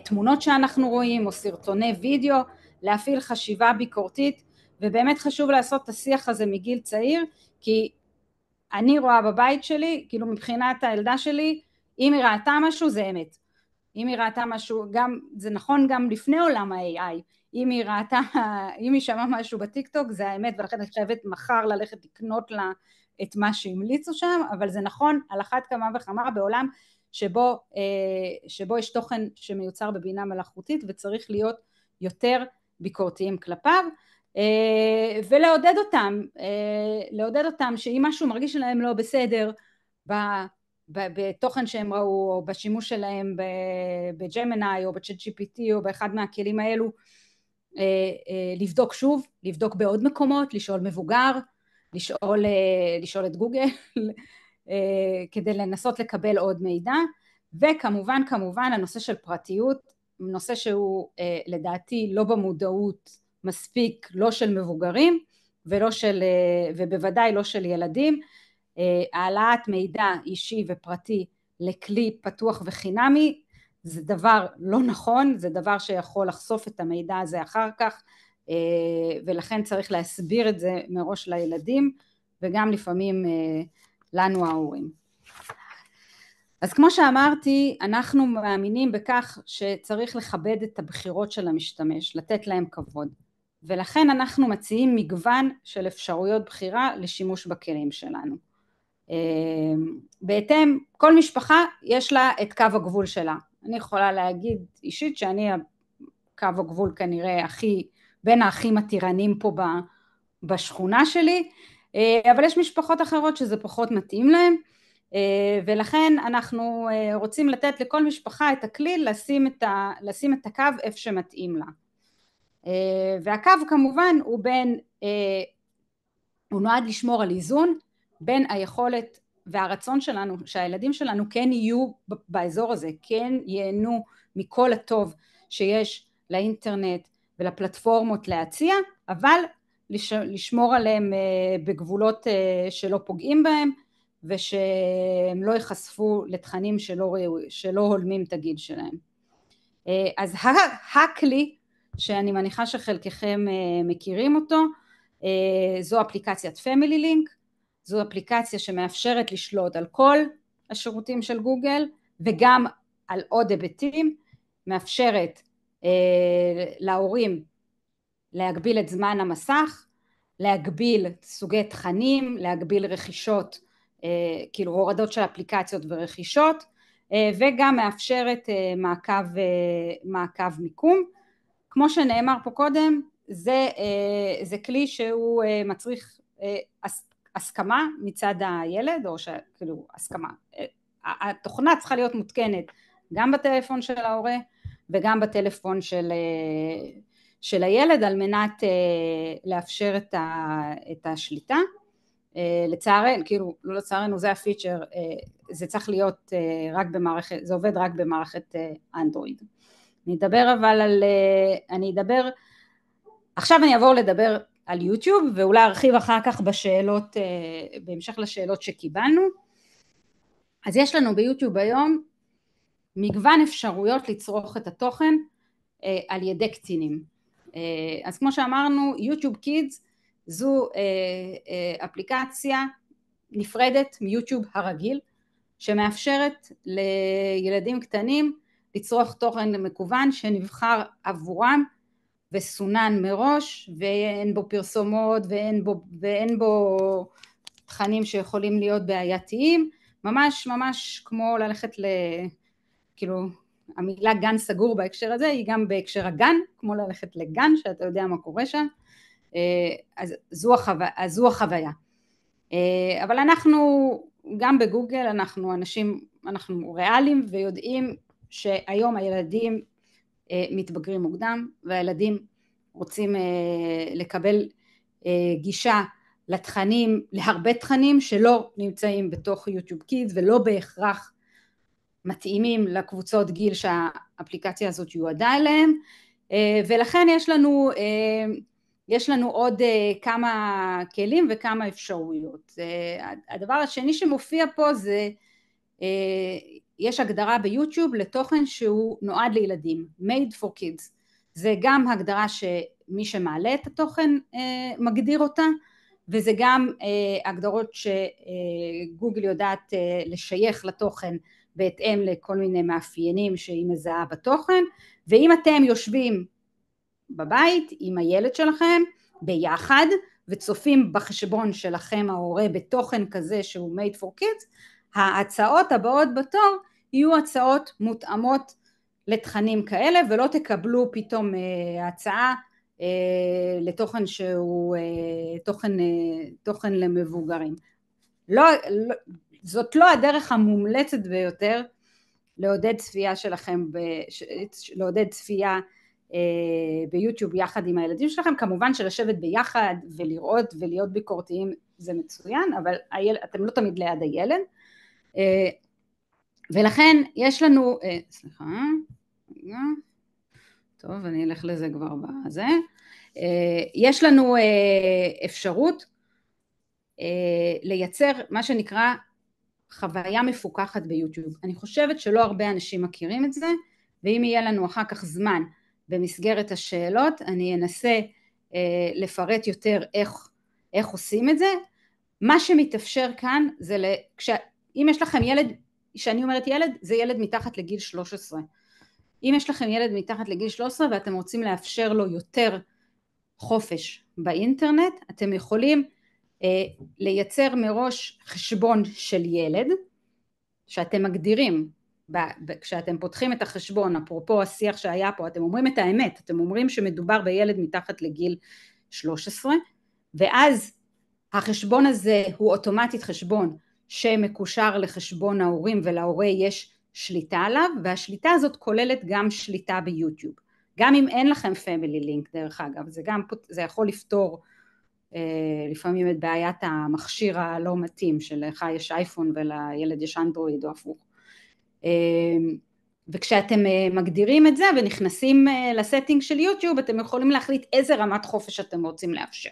תמונות שאנחנו רואים או סרטוני וידאו, להפעיל חשיבה ביקורתית, ובאמת חשוב לעשות את השיח הזה מגיל צעיר, כי אני רואה בבית שלי, כאילו מבחינת הילדה שלי, אם היא ראתה משהו זה אמת, אם היא ראתה משהו, גם, זה נכון גם לפני עולם ה-AI, אם היא שמעה משהו בטיקטוק זה האמת, ולכן אני חייבת מחר ללכת לקנות לה את מה שהמליצו שם, אבל זה נכון על אחת כמה וכמה בעולם שבו יש תוכן שמיוצר בבינה מלאכותית, וצריך להיות יותר ביקורתיים כלפיו, ולעודד אותם שאם משהו מרגיש להם לא בסדר בתוכן שהם ראו, או בשימוש שלהם בג'מיני או בצ'אט GPT או באחד מהכלים האלו, לבדוק שוב, לבדוק בעוד מקומות, לשאול מבוגר, לשאול את גוגל, כדי לנסות לקבל עוד מידע. וכמובן הנושא של פרטיות, נושא שהוא לדעתי לא במודעות מספיק, לא של מבוגרים ובוודאי לא של ילדים. העלאת מידע אישי ופרטי לכלי פתוח וחינמי זה דבר לא נכון, זה דבר שיכול לחשוף את המידע הזה אחר כך, ולכן צריך להסביר את זה מראש לילדים וגם לפעמים לנו ההורים. אז כמו שאמרתי, אנחנו מאמינים בכך שצריך לכבד את הבחירות של המשתמש, לתת להם כבוד, ולכן אנחנו מציעים מגוון של אפשרויות בחירה לשימוש בכלים שלנו. בהתאם, כל משפחה יש לה את קו הגבול שלה. אני יכולה להגיד אישית שאני קו הגבול כנראה בין הכי מתירנים פה בשכונה שלי, אבל יש משפחות אחרות שזה פחות מתאים להם, ולכן אנחנו רוצים לתת לכל משפחה את הכלי לשים את הקו איפה שמתאים לה. והקו כמובן הוא נועד לשמור על איזון בין היכולת והרצון שלנו שהילדים שלנו כן יהיו באזור הזה, כן ייהנו מכל הטוב שיש לאינטרנט ולפלטפורמות להציע, אבל לשמור עליהם בגבולות שלא פוגעים בהם ושהם לא יחשפו לתכנים שלא הולמים את הגיל שלהם. אז הכלי שאני מניחה שחלקכם מכירים אותו, זו אפליקציית Family Link, זו אפליקציה שמאפשרת לשלוט על כל השירותים של גוגל וגם על עוד היבטים, מאפשרת להורים להגביל את זמן המסך, להגביל סוגי תכנים, להגביל רכישות, כאילו הורדות של אפליקציות ורכישות, וגם מאפשרת מעקב מיקום. כמו שנאמר פה קודם, זה כלי שהוא מצריך הסכמה מצד הילד, או שכאילו הסכמה, התוכנה צריכה להיות מותקנת גם בטלפון של ההורה וגם בטלפון של הילד על מנת לאפשר את השליטה. לצערנו, כאילו לא לצערנו, זה הפיצ'ר, זה צריך להיות רק במערכת, זה עובד רק במערכת אנדרואיד. עכשיו אני אעבור לדבר על יוטיוב, ואולי ארחיב אחר כך בשאלות, בהמשך לשאלות שקיבלנו. אז יש לנו ביוטיוב היום מגוון אפשרויות לצרוך את התוכן על ידי קטינים. אז כמו שאמרנו, יוטיוב קידס זו אפליקציה נפרדת מיוטיוב הרגיל, שמאפשרת לילדים קטנים לצרוך תוכן מקוון שנבחר עבורם וסונן מראש, ואין בו פרסומות ואין בו תכנים שיכולים להיות בעייתיים, ממש כמו ללכת כאילו המילה גן סגור בהקשר הזה היא גם בהקשר הגן, כמו ללכת לגן שאתה יודע מה קורה שם. אז זו החוויה. אבל אנחנו גם בגוגל אנחנו ריאליים ויודעים שהיום הילדים מתבגרים מוקדם, והילדים רוצים לקבל גישה לתכנים, להרבה תכנים שלא נמצאים בתוך יוטיוב קידס ולא בהכרח מתאימים לקבוצות גיל שהאפליקציה הזאת יועדה אליהם, ולכן יש לנו עוד כמה כלים וכמה אפשרויות. הדבר השני שמופיע פה זה, יש הגדרה ביוטיוב לתוכן שהוא נועד לילדים, made for kids. זה גם הגדרה שמי שמעלה את התוכן מגדיר אותה, וזה גם הגדרות שגוגל יודעת לשייך לתוכן בהתאם לכל מיני מאפיינים שהיא מזהה בתוכן. ואם אתם יושבים בבית עם הילד שלכם ביחד וצופים בחשבון שלכם ההורה בתוכן כזה שהוא made for kids, ההצעות הבאות בתור יהיו הצעות מותאמות לתכנים כאלה, ולא תקבלו פתאום הצעה לתוכן שהוא תוכן למבוגרים. זאת לא הדרך המומלצת ביותר לעודד צפייה שלכם, לעודד צפייה ביוטיוב יחד עם הילדים שלכם. כמובן שלשבת ביחד ולראות ולהיות ביקורתיים זה מצוין, אבל אתם לא תמיד ליד הילד. ולכן יש לנו, טוב, אני אלך לזה כבר בזה. יש לנו אפשרות לייצר מה שנקרא חוויה מפוקחת ביוטיוב. אני חושבת שלא הרבה אנשים מכירים את זה, ואם יהיה לנו אחר כך זמן במסגרת השאלות, אני אנסה לפרט יותר איך עושים את זה. מה שמתאפשר כאן זה, אם יש לכם ילד, שאני אומרת ילד, זה ילד מתחת לגיל 13. אם יש לכם ילד מתחת לגיל 13 ואתם רוצים לאפשר לו יותר חופש באינטרנט, אתם יכולים לייצר מראש חשבון של ילד, שאתם מגדירים, כשאתם פותחים את החשבון, אפרופו השיח שהיה פה, אתם אומרים את האמת, אתם אומרים שמדובר בילד מתחת לגיל 13, ואז החשבון הזה הוא אוטומטית חשבון שמקושר לחשבון ההורים, ולהורה יש שליטה עליו, והשליטה הזאת כוללת גם שליטה ביוטיוב. גם אם אין לכם פמילי לינק, דרך אגב, זה יכול לפתור לפעמים את בעיית המכשיר הלא מתאים, שלך יש אייפון ולילד יש אנדרואיד או הפוך. וכשאתם מגדירים את זה ונכנסים לסטינג של יוטיוב, אתם יכולים להחליט איזה רמת חופש אתם רוצים לאפשר.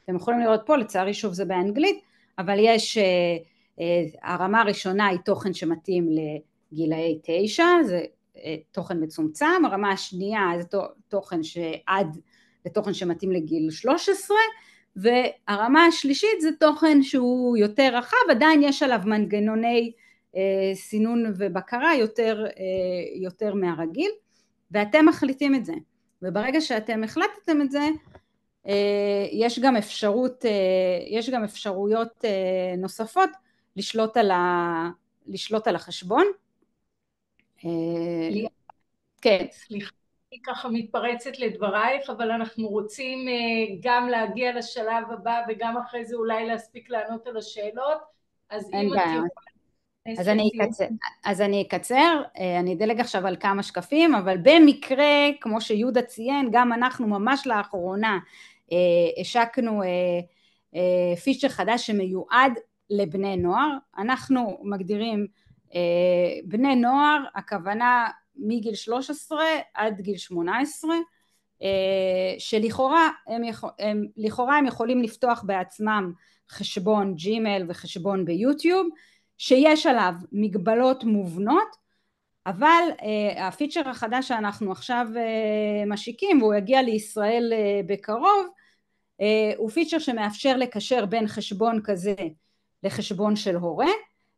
אתם יכולים לראות פה, לצערי שוב זה באנגלית, אבל יש, הרמה הראשונה היא תוכן שמתאים לגילאי 9, זה תוכן מצומצם, הרמה השנייה זה תוכן שעד לתוכן שמתאים לגיל 13, והרמה השלישית זה תוכן שהוא יותר רחב, עדיין יש עליו מנגנוני סינון ובקרה יותר מהרגיל, ואתם מחליטים את זה, וברגע שאתם החלטתם את זה, יש גם אפשרויות נוספות לשלוט על החשבון. כן.
סליחה, אני ככה מתפרצת לדברייך, אבל אנחנו רוצים גם להגיע לשלב הבא, וגם אחרי זה אולי להספיק לענות על השאלות, אז אם את יכולה...
אז אני אקצר, אני אדלג עכשיו על כמה שקפים, אבל במקרה, כמו שיהודה ציין, גם אנחנו ממש לאחרונה השקנו פיצ'ר חדש שמיועד לבני נוער. אנחנו מגדירים בני נוער, הכוונה מגיל 13 עד גיל 18, שלכאורה הם יכולים לפתוח בעצמם חשבון ג'ימייל וחשבון ביוטיוב, שיש עליו מגבלות מובנות, אבל הפיצ'ר החדש שאנחנו עכשיו משיקים, והוא יגיע לישראל בקרוב, הוא פיצ'ר שמאפשר לקשר בין חשבון כזה לחשבון של הורה,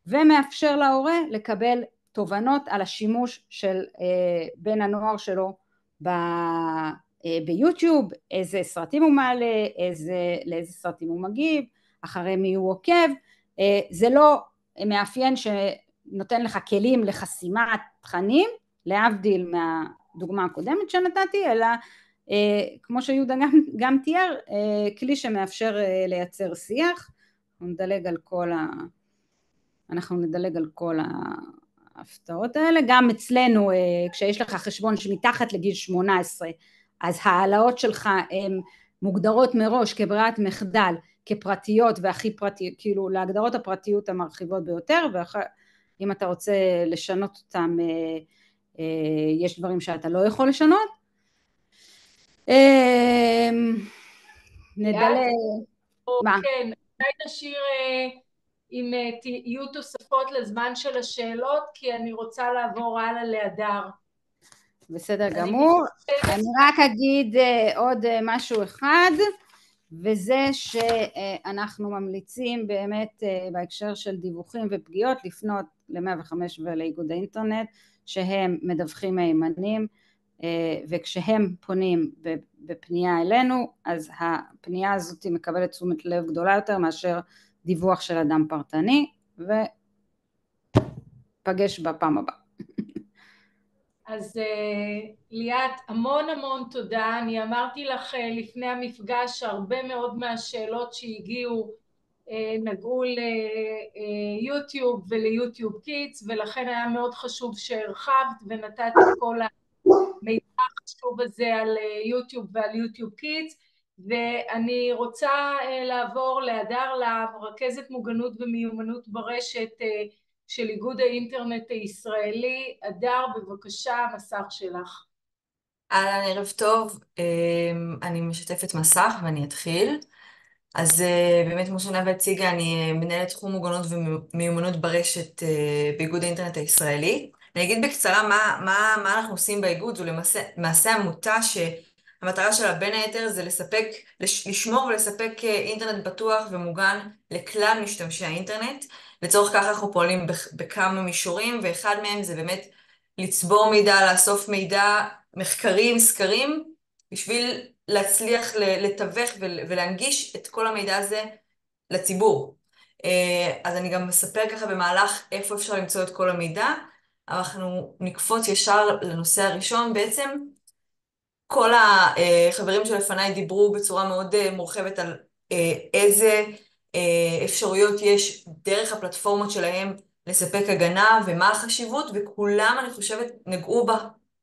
ומאפשר להורה לקבל תובנות על השימוש של בן הנוער שלו ביוטיוב, איזה סרטים הוא מעלה, לאיזה סרטים הוא מגיב, אחרי מי הוא עוקב. זה לא מאפיין שנותן לך כלים לחסימת תכנים, להבדיל מהדוגמה הקודמת שנתתי, אלא כמו שיהודה גם תיאר, כלי שמאפשר לייצר שיח. אנחנו נדלג על כל ההפתעות האלה. גם אצלנו, כשיש לך חשבון שמתחת לגיל 18, אז העלאות שלך הן מוגדרות מראש כברירת מחדל, כפרטיות והכי פרטיות, כאילו להגדרות הפרטיות המרחיבות ביותר, ואם אתה רוצה לשנות אותם, יש דברים שאתה לא יכול לשנות. נדלג. מה?
כן, אולי נשאיר אם יהיו תוספות לזמן של השאלות, כי אני רוצה לעבור הלאה להדר.
בסדר גמור. אני רק אגיד עוד משהו אחד, וזה שאנחנו ממליצים באמת בהקשר של דיווחים ופגיעות לפנות ל-105 ולאיגוד האינטרנט, שהם מדווחים מהימנים, וכשהם פונים בפנייה אלינו, אז הפנייה הזאת מקבלת תשומת לב גדולה יותר מאשר דיווח של אדם פרטני, ופגש בפעם הבאה.
אז ליאת, המון המון תודה. אני אמרתי לך לפני המפגש שהרבה מאוד מהשאלות שהגיעו נגעו ליוטיוב וליוטיוב קידס, ולכן היה מאוד חשוב שהרחבת ונתת את כל המידע החשוב הזה על יוטיוב ועל יוטיוב קידס. ואני רוצה לעבור להדר להב, רכזת מוגנות ומיומנות ברשת של איגוד האינטרנט הישראלי. הדר, בבקשה, המסך שלך.
אהלן, ערב טוב, אני משתפת מסך ואני אתחיל. אז באמת כמו שנאווה הציגה, אני מנהלת תחום מוגנות ומיומנות ברשת באיגוד האינטרנט הישראלי. אני אגיד בקצרה מה אנחנו עושים באיגוד. זו למעשה עמותה שהמטרה שלה בין היתר זה לשמור ולספק אינטרנט בטוח ומוגן לכלל משתמשי האינטרנט. לצורך כך אנחנו פועלים בכמה מישורים, ואחד מהם זה באמת לצבור מידע, לאסוף מידע, מחקרים, סקרים, בשביל להצליח לתווך ולהנגיש את כל המידע הזה לציבור. אז אני גם מספר ככה במהלך איפה אפשר למצוא את כל המידע, אבל אנחנו נקפוץ ישר לנושא הראשון. בעצם כל החברים שלפניי דיברו בצורה מאוד מורחבת על איזה אפשרויות יש דרך הפלטפורמות שלהם לספק הגנה ומה החשיבות, וכולם אני חושבת נגעו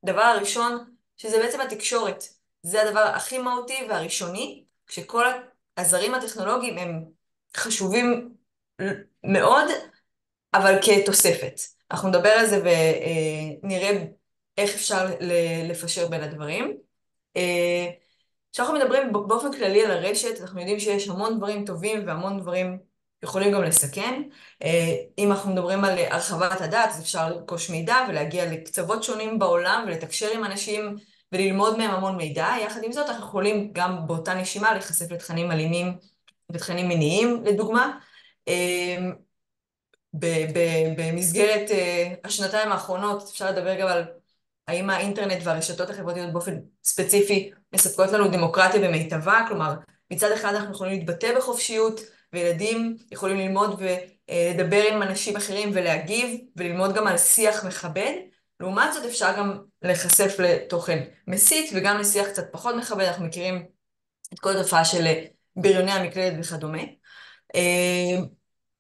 בדבר הראשון, שזה בעצם התקשורת. זה הדבר הכי מהותי והראשוני, כשכל הזרים הטכנולוגיים הם חשובים מאוד, אבל כתוספת. אנחנו נדבר על זה ונראה איך אפשר לפשר בין הדברים. כשאנחנו מדברים באופן כללי על הרשת, אנחנו יודעים שיש המון דברים טובים והמון דברים יכולים גם לסכן. אם אנחנו מדברים על הרחבת הדעת, אז אפשר לרכוש מידע ולהגיע לקצוות שונים בעולם ולתקשר עם אנשים וללמוד מהם המון מידע. יחד עם זאת, אנחנו יכולים גם באותה נשימה להיחשף לתכנים אלימים ותכנים מיניים, לדוגמה. במסגרת השנתיים האחרונות אפשר לדבר גם על האם האינטרנט והרשתות החברתיות באופן ספציפי מספקות לנו דמוקרטיה במיטבה, כלומר מצד אחד אנחנו יכולים להתבטא בחופשיות, וילדים יכולים ללמוד ולדבר עם אנשים אחרים ולהגיב, וללמוד גם על שיח מכבד. לעומת זאת אפשר גם להיחשף לתוכן מסית וגם לשיח קצת פחות מכבד. אנחנו מכירים את כל התופעה של בריוני המקלדת וכדומה.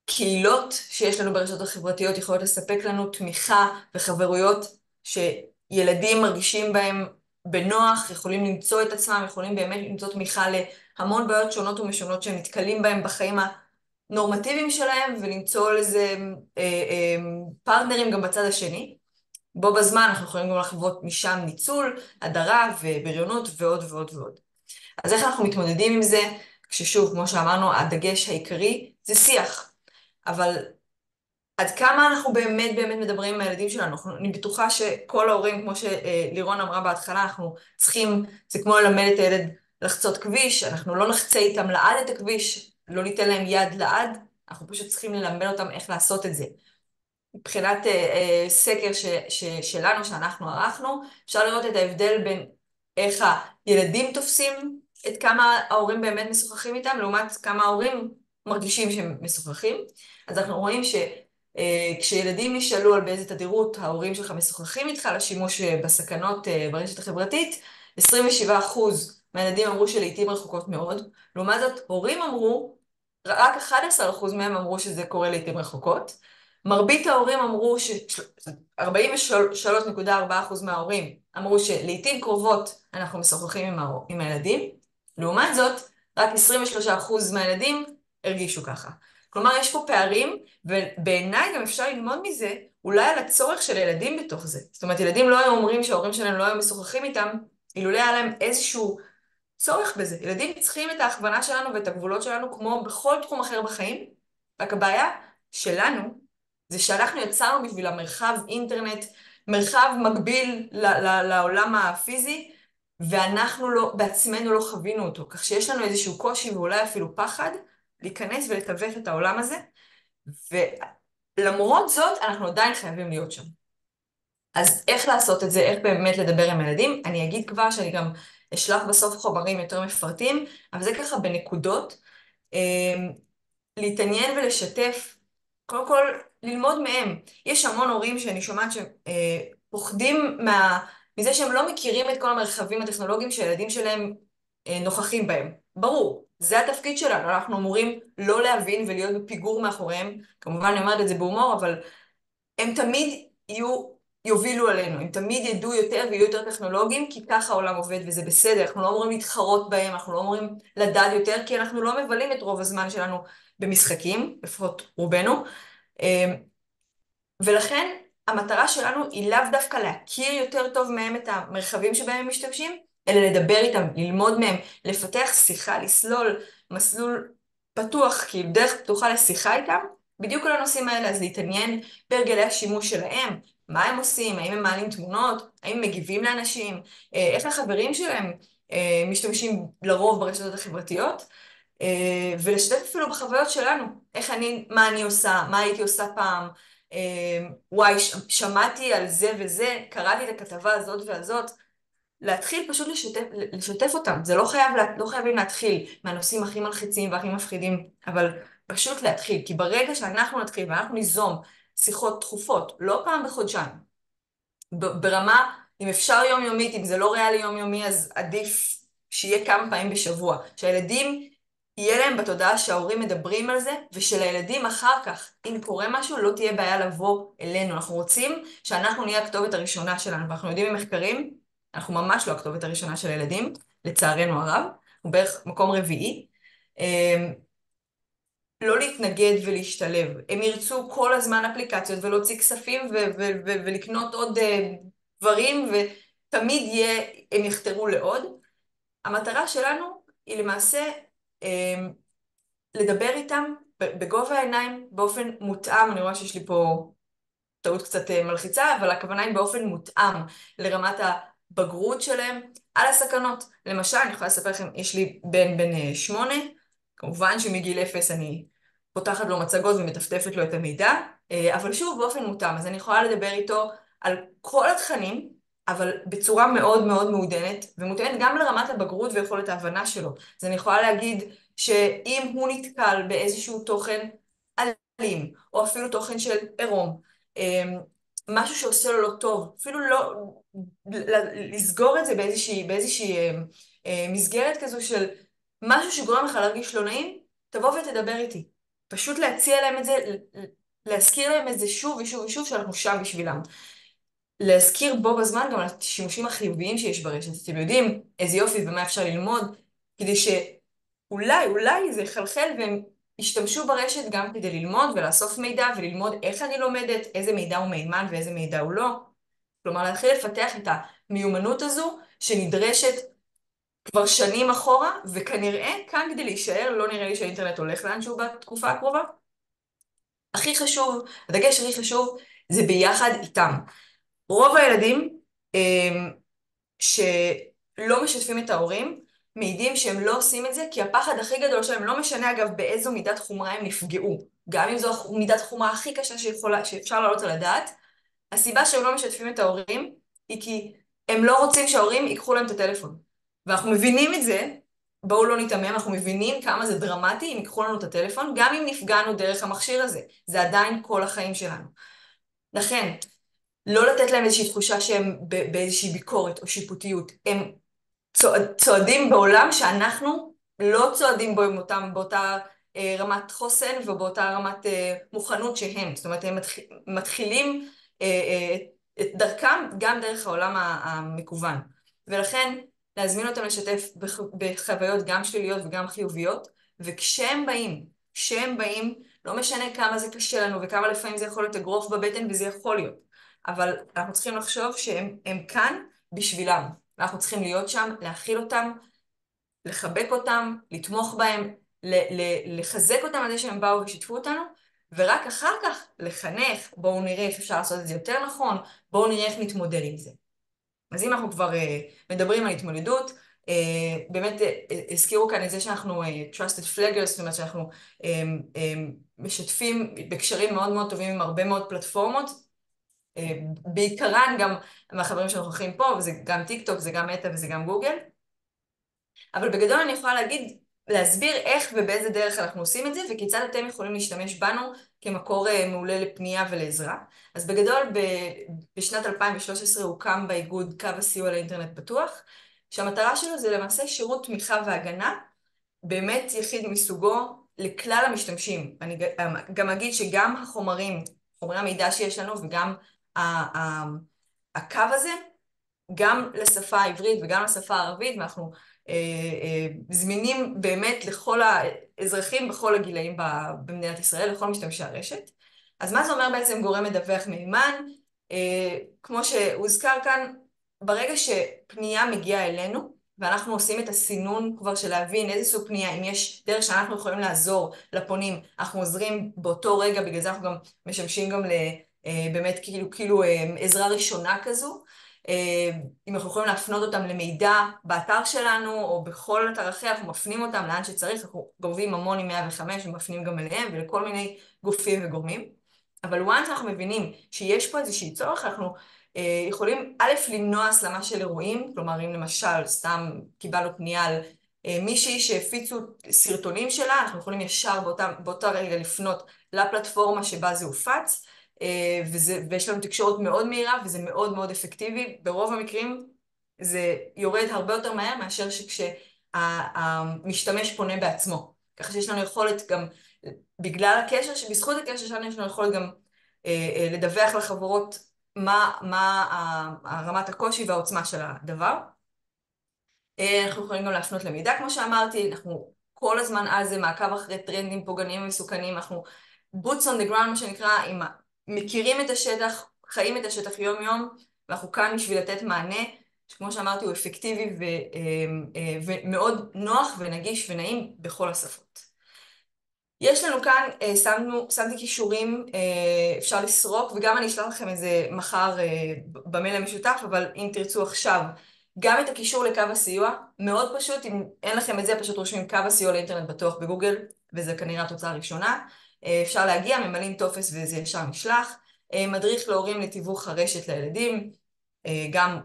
קהילות שיש לנו ברשתות החברתיות יכולות לספק לנו תמיכה וחברויות שילדים מרגישים בהם בנוח, יכולים למצוא את עצמם, יכולים באמת למצוא תמיכה להמון בעיות שונות ומשונות שהם נתקלים בהם בחיים הנורמטיביים שלהם, ולמצוא לזה פרטנרים גם בצד השני. בו בזמן אנחנו יכולים גם לחוות משם ניצול, הדרה ובריונות ועוד ועוד ועוד. אז איך אנחנו מתמודדים עם זה? כששוב, כמו שאמרנו, הדגש העיקרי זה שיח. אבל עד כמה אנחנו באמת מדברים עם הילדים שלנו? אני בטוחה שכל ההורים, כמו שלירון אמרה בהתחלה, אנחנו צריכים, זה כמו ללמד את הילד לחצות כביש, אנחנו לא נחצה איתם לעד את הכביש, לא ניתן להם יד לעד, אנחנו פשוט צריכים ללמד אותם איך לעשות את זה. מבחינת סקר שלנו, שאנחנו ערכנו, אפשר לראות את ההבדל בין איך הילדים תופסים את כמה ההורים באמת משוחחים איתם, לעומת כמה ההורים מרגישים שהם משוחחים. אז אנחנו רואים שכשילדים נשאלו על באיזה תדירות ההורים שלך משוחחים איתך על השימוש בסכנות ברשת החברתית, 27% מהילדים אמרו שלעיתים רחוקות מאוד. לעומת זאת, הורים אמרו, רק 11% מהם אמרו שזה קורה לעיתים רחוקות. מרבית ההורים אמרו, 43.4% מההורים אמרו שלעיתים קרובות אנחנו משוחחים עם הילדים. לעומת זאת, רק 23% מהילדים הרגישו ככה. כלומר, יש פה פערים, ובעיניי גם אפשר ללמוד מזה, אולי על הצורך של ילדים בתוך זה. זאת אומרת, ילדים לא היו אומרים שההורים שלהם לא היו משוחחים איתם, אילולא היה להם איזשהו צורך בזה. ילדים צריכים את ההכוונה שלנו ואת הגבולות שלנו כמו בכל תחום אחר בחיים, רק הבעיה שלנו זה שאנחנו יצרנו בשביל המרחב אינטרנט, מרחב מקביל לעולם הפיזי, ואנחנו לא, בעצמנו לא חווינו אותו, כך שיש לנו איזשהו קושי ואולי אפילו פחד להיכנס ולתווך את העולם הזה, ולמרות זאת אנחנו עדיין חייבים להיות שם. אז איך לעשות את זה, איך באמת לדבר עם ילדים? אני אגיד כבר שאני גם אשלח בסוף חומרים יותר מפרטים, אבל זה ככה בנקודות, להתעניין ולשתף, קודם כל ללמוד מהם. יש המון הורים שאני שומעת שפוחדים מזה שהם לא מכירים את כל המרחבים הטכנולוגיים שהילדים שלהם נוכחים בהם. ברור, זה התפקיד שלנו, אנחנו אמורים לא להבין ולהיות בפיגור מאחוריהם, כמובן אני אומרת את זה בהומור, אבל הם תמיד יובילו עלינו, הם תמיד ידעו יותר ויהיו יותר טכנולוגיים, כי ככה העולם עובד וזה בסדר, אנחנו לא אמורים להתחרות בהם, אנחנו לא אמורים לדעת יותר, כי אנחנו לא מבלים את רוב הזמן שלנו במשחקים, לפחות רובנו, ולכן המטרה שלנו היא לאו דווקא להכיר יותר טוב מהם את המרחבים שבהם הם משתמשים, אלא לדבר איתם, ללמוד מהם, לפתח שיחה, לסלול מסלול פתוח, כאילו דרך פתוחה לשיחה איתם, בדיוק על הנושאים האלה, אז להתעניין בהרגלי השימוש שלהם, מה הם עושים, האם הם מעלים תמונות, האם הם מגיבים לאנשים, איך החברים שלהם משתמשים לרוב ברשתות החברתיות, ולשתף אפילו בחוויות שלנו, מה אני עושה, מה הייתי עושה פעם, וואי, שמעתי על זה וזה, קראתי את הכתבה הזאת והזאת, להתחיל פשוט לשתף אותם. זה לא חייבים להתחיל מהנושאים הכי מלחיצים והכי מפחידים, אבל פשוט להתחיל. כי ברגע שאנחנו נתחיל ואנחנו ניזום שיחות תכופות, לא פעם בחודשיים, ברמה, אם אפשר יומיומית, אם זה לא ריאלי יומיומי, אז עדיף שיהיה כמה פעמים בשבוע. שהילדים, יהיה להם בתודעה שההורים מדברים על זה, ושלילדים אחר כך, אם קורה משהו, לא תהיה בעיה לבוא אלינו. אנחנו רוצים שאנחנו נהיה הכתובת הראשונה שלנו, ואנחנו יודעים ממחקרים, אנחנו ממש לא הכתובת הראשונה של הילדים, לצערנו הרב, הוא בערך מקום רביעי. לא להתנגד ולהשתלב. הם ירצו כל הזמן אפליקציות ולהוציא כספים ולקנות עוד דברים, ותמיד הם יחתרו לעוד. המטרה שלנו היא למעשה לדבר איתם בגובה העיניים, באופן מותאם. אני רואה שיש לי פה טעות קצת מלחיצה, אבל הכוונה היא באופן מותאם לרמת הבגרות שלהם, על הסכנות. למשל, אני יכולה לספר לכם, יש לי בן 8, כמובן שמגיל 0 אני פותחת לו מצגות ומטפטפת לו את המידע, אבל שוב באופן מותאם. אז אני יכולה לדבר איתו על כל התכנים, אבל בצורה מאוד מאוד מעודנת, ומותאמת גם לרמת הבגרות ויכולת ההבנה שלו. אז אני יכולה להגיד שאם הוא נתקל באיזשהו תוכן אלים, או אפילו תוכן של עירום, משהו שעושה לו לא טוב, אפילו לא לסגור את זה באיזושהי מסגרת כזו של משהו שגורם לך להרגיש לא נעים, תבוא ותדבר איתי. פשוט להציע להם את זה, להזכיר להם את זה שוב ושוב ושוב שאנחנו שם בשבילם. להזכיר בו בזמן גם על השימושים החיוביים שיש ברשת. אתם יודעים איזה יופי ומה אפשר ללמוד, כדי שאולי זה יחלחל והם ישתמשו ברשת גם כדי ללמוד ולאסוף מידע וללמוד איך אני לומדת, איזה מידע הוא מהימן ואיזה מידע הוא לא. כלומר, להתחיל לפתח את המיומנות הזו שנדרשת כבר שנים אחורה, וכנראה כאן כדי להישאר, לא נראה לי שהאינטרנט הולך לאנשהו בתקופה הקרובה. הכי חשוב, הדגש הכי חשוב, זה ביחד איתם. רוב הילדים שלא משתפים את ההורים, מעידים שהם לא עושים את זה, כי הפחד הכי גדול שלהם, לא משנה אגב באיזו מידת חומרה הם נפגעו, גם אם זו מידת חומרה הכי קשה שאפשר לעלות על הדעת, הסיבה שהם לא משתפים את ההורים, היא כי הם לא רוצים שההורים ייקחו להם את הטלפון. ואנחנו מבינים את זה, בואו לא נתאמם, אנחנו מבינים כמה זה דרמטי אם ייקחו לנו את הטלפון, גם אם נפגענו דרך המכשיר הזה. זה עדיין כל החיים שלנו. לכן, לא לתת להם איזושהי תחושה שהם באיזושהי ביקורת או שיפוטיות. הם צועדים בעולם שאנחנו לא צועדים בו עם אותם באותה רמת חוסן ובאותה רמת מוכנות שהם. זאת אומרת, הם מתחילים את דרכם גם דרך העולם המקוון. ולכן, להזמין אותם לשתף בחוויות גם שליליות וגם חיוביות, וכשהם באים, לא משנה כמה זה קשה לנו וכמה לפעמים זה יכול להיות אגרוף בבטן וזה יכול להיות, אבל אנחנו צריכים לחשוב שהם כאן בשבילם, ואנחנו צריכים להיות שם, להכיל אותם, לחבק אותם, לתמוך בהם, לחזק אותם על זה שהם באו ושיתפו אותנו, ורק אחר כך לחנך, בואו נראה איך אפשר לעשות את זה יותר נכון, בואו נראה איך נתמודד עם זה. אז אם אנחנו כבר מדברים על התמודדות, באמת הזכירו כאן את זה שאנחנו trusted flaggers, זאת אומרת שאנחנו משתפים בקשרים מאוד מאוד טובים עם הרבה מאוד פלטפורמות, בעיקרן גם מהחברים שנוכחים פה, וזה גם טיק טוק, זה גם מטא וזה גם גוגל, אבל בגדול אני יכולה להסביר איך ובאיזה דרך אנחנו עושים את זה, וכיצד אתם יכולים להשתמש בנו כמקור מעולה לפנייה ולעזרה. אז בגדול, בשנת 2013 הוקם באיגוד קו הסיוע לאינטרנט פתוח, שהמטרה שלו זה למעשה שירות תמיכה והגנה, באמת יחיד מסוגו לכלל המשתמשים. אני גם אגיד שגם חומרי המידע שיש לנו, וגם הקו הזה, גם לשפה העברית וגם לשפה הערבית, ואנחנו זמינים באמת לכל האזרחים בכל הגילאים במדינת ישראל, לכל משתמשי הרשת. אז מה זה אומר בעצם גורם מדווח מהימן? כמו שהוזכר כאן, ברגע שפנייה מגיעה אלינו, ואנחנו עושים את הסינון כבר של להבין איזה סוג פנייה, אם יש דרך שאנחנו יכולים לעזור לפונים, אנחנו עוזרים באותו רגע, בגלל זה אנחנו גם משמשים גם באמת כאילו עזרה ראשונה כזו, אם אנחנו יכולים להפנות אותם למידע באתר שלנו, או בכל אתר אחר, אנחנו מפנים אותם לאן שצריך, אנחנו גובים המון עם 105 ומפנים גם אליהם, ולכל מיני גופים וגורמים. אבל once אנחנו מבינים שיש פה איזושהי צורך, אנחנו יכולים א' למנוע הסלמה של אירועים, כלומר אם למשל סתם קיבלנו פנייה על מישהי שהפיצו סרטונים שלה, אנחנו יכולים ישר באותה רגע לפנות לפלטפורמה שבה זה הופץ, ויש לנו תקשורת מאוד מהירה וזה מאוד מאוד אפקטיבי. ברוב המקרים זה יורד הרבה יותר מהר מאשר שכשהמשתמש פונה בעצמו. ככה שיש לנו יכולת גם, בגלל הקשר, בזכות הקשר שלנו יש לנו יכולת גם לדווח לחברות מה רמת הקושי והעוצמה של הדבר. אנחנו יכולים גם להפנות למידע, כמו שאמרתי, אנחנו כל הזמן על זה, מעקב אחרי טרנדים פוגעניים ומסוכנים, אנחנו boots on the ground, מה שנקרא, מכירים את השטח, חיים את השטח יום יום, ואנחנו כאן בשביל לתת מענה, שכמו שאמרתי הוא אפקטיבי ומאוד נוח ונגיש ונעים בכל השפות. יש לנו כאן, שמתי קישורים, אפשר לסרוק, וגם אני אשלח לכם איזה מחר במייל המשותף, אבל אם תרצו עכשיו, גם את הקישור לקו הסיוע, מאוד פשוט, אם אין לכם את זה, פשוט רושמים קו הסיוע לאינטרנט בטוח בגוגל, וזה כנראה התוצאה הראשונה. אפשר להגיע, ממלאים טופס וזה ישר נשלח. מדריך להורים לתיווך הרשת לילדים, גם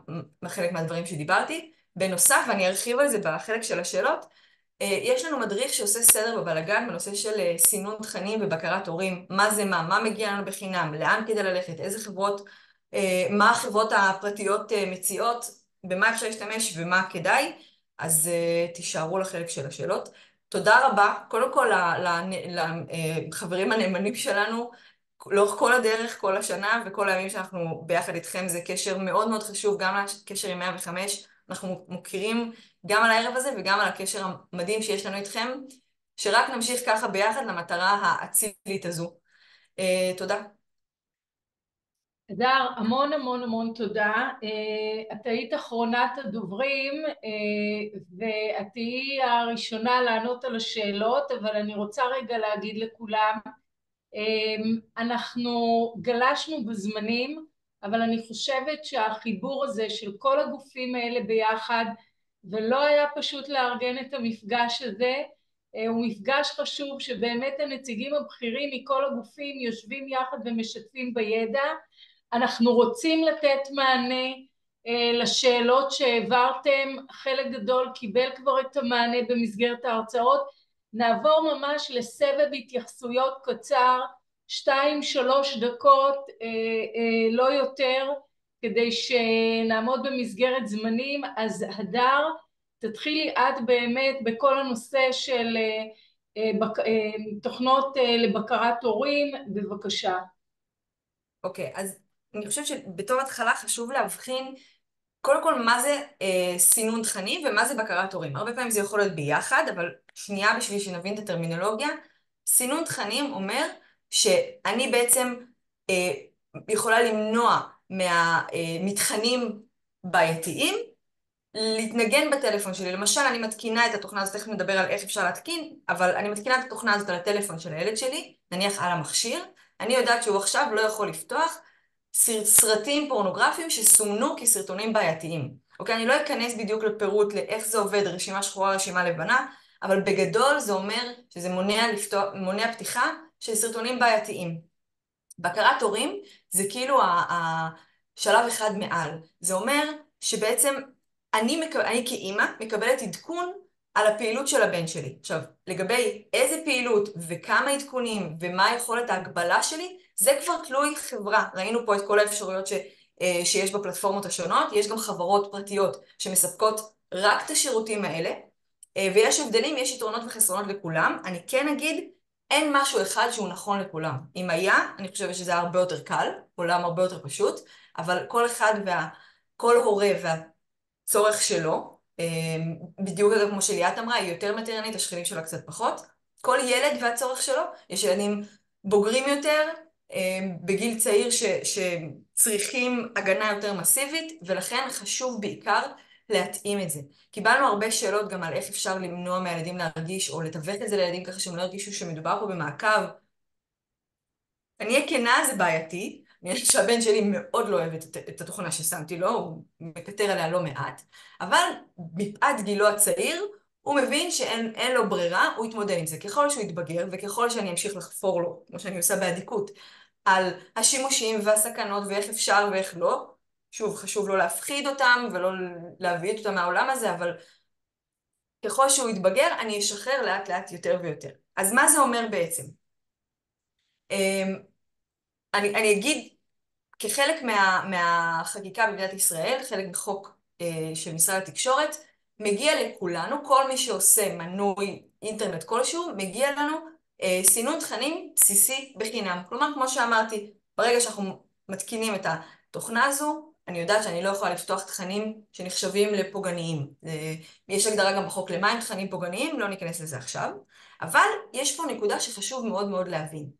חלק מהדברים שדיברתי. בנוסף, ואני ארחיב על זה בחלק של השאלות, יש לנו מדריך שעושה סדר בבלגן בנושא של סינון תכנים ובקרת הורים, מה זה מה מגיע לנו בחינם, לאן כדי ללכת, איזה חברות, מה החברות הפרטיות מציעות, במה אפשר להשתמש ומה כדאי, אז תישארו לחלק של השאלות. תודה רבה, קודם כל לחברים הנאמנים שלנו, לאורך כל הדרך, כל השנה וכל הימים שאנחנו ביחד איתכם, זה קשר מאוד מאוד חשוב, גם לקשר עם 105, אנחנו מוכירים גם על הערב הזה וגם על הקשר המדהים שיש לנו איתכם, שרק נמשיך ככה ביחד למטרה האצילית הזו. תודה.
הדר, המון המון המון תודה. את היית אחרונת הדוברים, ואת תהיי הראשונה לענות על השאלות, אבל אני רוצה רגע להגיד לכולם, אנחנו גלשנו בזמנים, אבל אני חושבת שהחיבור הזה של כל הגופים האלה ביחד, ולא היה פשוט לארגן את המפגש הזה, הוא מפגש חשוב שבאמת הנציגים הבכירים מכל הגופים יושבים יחד ומשתפים בידע. אנחנו רוצים לתת מענה לשאלות שהעברתם, חלק גדול קיבל כבר את המענה במסגרת ההרצאות. נעבור ממש לסבב התייחסויות קצר, 2-3 דקות, לא יותר, כדי שנעמוד במסגרת זמנים. אז הדר, תתחילי את באמת בכל הנושא של תוכנות לבקרת הורים, בבקשה.
אוקיי, אז אני חושבת שבתור התחלה חשוב להבחין קודם כל מה זה סינון תכנים ומה זה בקרת הורים. הרבה פעמים זה יכול להיות ביחד, אבל שנייה בשביל שנבין את הטרמינולוגיה. סינון תכנים אומר שאני בעצם יכולה למנוע מתכנים בעייתיים להתנגן בטלפון שלי. למשל, אני מתקינה את התוכנה הזאת, תכף נדבר על איך אפשר להתקין, אבל אני מתקינה את התוכנה הזאת על הטלפון של הילד שלי, נניח על המכשיר, אני יודעת שהוא עכשיו לא יכול לפתוח סרטים פורנוגרפיים שסומנו כסרטונים בעייתיים. אוקיי, אני לא אכנס בדיוק לפירוט לאיך זה עובד, רשימה שחורה, רשימה לבנה, אבל בגדול זה אומר שזה מונע פתיחה של סרטונים בעייתיים. בקרת הורים זה כאילו השלב אחד מעל. זה אומר שבעצם אני כאימא מקבלת עדכון על הפעילות של הבן שלי. עכשיו, לגבי איזה פעילות וכמה עדכונים ומה יכולת ההגבלה שלי, זה כבר תלוי חברה. ראינו פה את כל האפשרויות שיש בפלטפורמות השונות. יש גם חברות פרטיות שמספקות רק את השירותים האלה, ויש הבדלים, יש יתרונות וחסרונות לכולם. אני כן אגיד, אין משהו אחד שהוא נכון לכולם. אם היה, אני חושבת שזה הרבה יותר קל, עולם הרבה יותר פשוט, אבל כל אחד כל הורה והצורך שלו, בדיוק אגב כמו שליאת אמרה, היא יותר מטרנית, השכנים שלה קצת פחות. כל ילד והצורך שלו, יש ילדים בוגרים יותר, בגיל צעיר שצריכים הגנה יותר מסיבית, ולכן חשוב בעיקר להתאים את זה. קיבלנו הרבה שאלות גם על איך אפשר למנוע מהילדים להרגיש, או לתווך את זה לילדים ככה שהם לא הרגישו שמדובר פה במעקב. אני אהיה כנה, זה בעייתי. אני חושבת שהבן שלי מאוד לא אוהב את התוכנה ששמתי לו, הוא מקטר עליה לא מעט, אבל מפאת גילו הצעיר, הוא מבין שאין לו ברירה, הוא יתמודד עם זה. ככל שהוא יתבגר, וככל שאני אמשיך לחפור לו, כמו שאני עושה בעדיקות, על השימושים והסכנות ואיך אפשר ואיך לא, שוב, חשוב לא להפחיד אותם ולא להביא אותם מהעולם הזה, אבל ככל שהוא יתבגר, אני אשחרר לאט לאט יותר ויותר. אז מה זה אומר בעצם? אני אגיד, כחלק מהחקיקה במדינת ישראל, חלק בחוק של משרד התקשורת, מגיע לכולנו, כל מי שעושה מנוי אינטרנט כלשהו, מגיע לנו סינון תכנים בסיסי בחינם. כלומר, כמו שאמרתי, ברגע שאנחנו מתקינים את התוכנה הזו, אני יודעת שאני לא יכולה לפתוח תכנים שנחשבים לפוגעניים. יש הגדרה גם בחוק למה הם תכנים פוגעניים, לא ניכנס לזה עכשיו, אבל יש פה נקודה שחשוב מאוד מאוד להבין.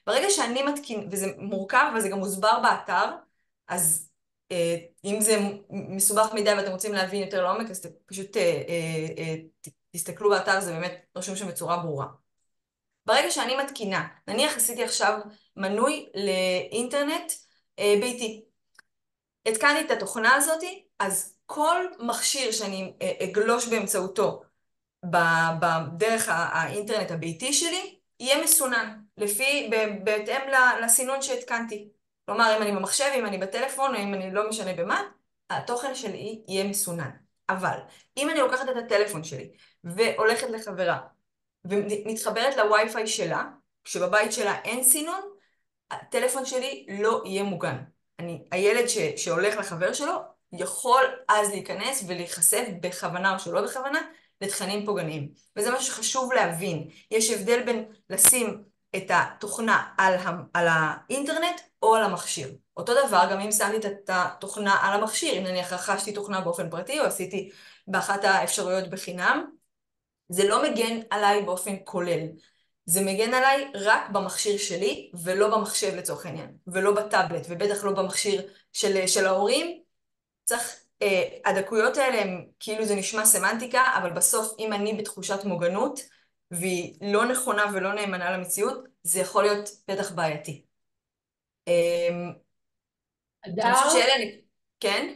ברגע שאני מתקין, וזה מורכב וזה גם מוסבר באתר, אז אם זה מסובך מדי ואתם רוצים להבין יותר לעומק, אז פשוט תסתכלו באתר, זה באמת רשום שם בצורה ברורה. ברגע שאני מתקינה, נניח עשיתי עכשיו מנוי לאינטרנט ביתי. התקנתי את התוכנה הזאת, אז כל מכשיר שאני אגלוש באמצעותו בדרך האינטרנט הביתי שלי, יהיה מסונן, בהתאם לסינון שהתקנתי. כלומר, אם אני במחשב, אם אני בטלפון, או אם אני לא משנה במה, התוכן שלי יהיה מסונן. אבל אם אני לוקחת את הטלפון שלי והולכת לחברה ומתחברת לווי-פיי שלה, כשבבית שלה אין סינון, הטלפון שלי לא יהיה מוגן. הילד שהולך לחבר שלו יכול אז להיכנס ולהיחשף בכוונה או שלא בכוונה לתכנים פוגעניים. וזה משהו שחשוב להבין. יש הבדל בין לשים את התוכנה על האינטרנט או על המכשיר. אותו דבר גם אם שמתי את התוכנה על המכשיר, אם נניח רכשתי תוכנה באופן פרטי או עשיתי באחת האפשרויות בחינם, זה לא מגן עליי באופן כולל. זה מגן עליי רק במכשיר שלי ולא במחשב לצורך העניין, ולא בטאבלט ובטח לא במכשיר של ההורים. צריך, הדקויות האלה הם כאילו זה נשמע סמנטיקה, אבל בסוף אם אני בתחושת מוגנות והיא לא נכונה ולא נאמנה למציאות, זה יכול להיות בטח בעייתי.
אדר?
כן?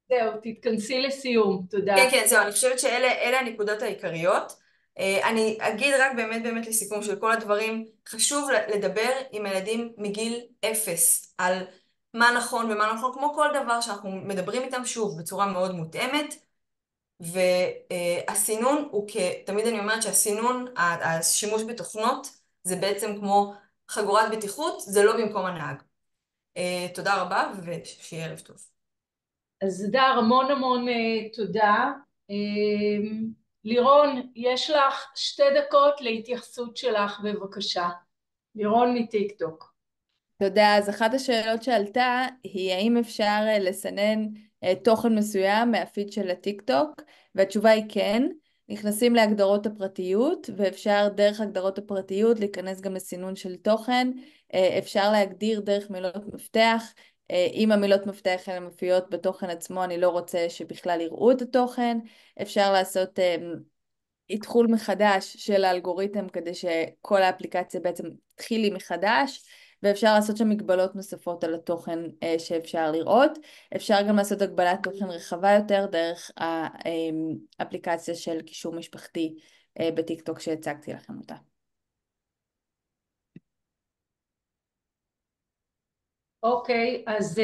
זהו, תתכנסי לסיום, תודה.
כן, כן, זהו, אני חושבת שאלה הנקודות העיקריות. אני אגיד רק באמת לסיכום של כל הדברים, חשוב לדבר עם ילדים מגיל 0 על מה נכון ומה לא נכון, כמו כל דבר שאנחנו מדברים איתם שוב בצורה מאוד מותאמת, והסינון הוא תמיד אני אומרת שהסינון, השימוש בתוכנות, זה בעצם כמו חגורת בטיחות, זה לא במקום הנהג. תודה רבה ושיהיה ערב טוב.
אז דר, המון תודה. לירון, יש לך 2 דקות להתייחסות שלך, בבקשה. לירון מטיקטוק.
תודה. אז אחת השאלות שעלתה היא האם אפשר לסנן תוכן מסוים מהפיד של הטיקטוק, והתשובה היא כן. נכנסים להגדרות הפרטיות, ואפשר דרך הגדרות הפרטיות להיכנס גם לסינון של תוכן. אפשר להגדיר דרך מילות מפתח. אם המילות מפתח האלה מופיעות בתוכן עצמו, אני לא רוצה שבכלל יראו את התוכן. אפשר לעשות התחול מחדש של האלגוריתם כדי שכל האפליקציה בעצם תחילי מחדש, ואפשר לעשות שם מגבלות נוספות על התוכן שאפשר לראות. אפשר גם לעשות הגבלת תוכן רחבה יותר דרך האפליקציה של קישור משפחתי בטיקטוק שהצגתי לכם אותה.
אוקיי, אז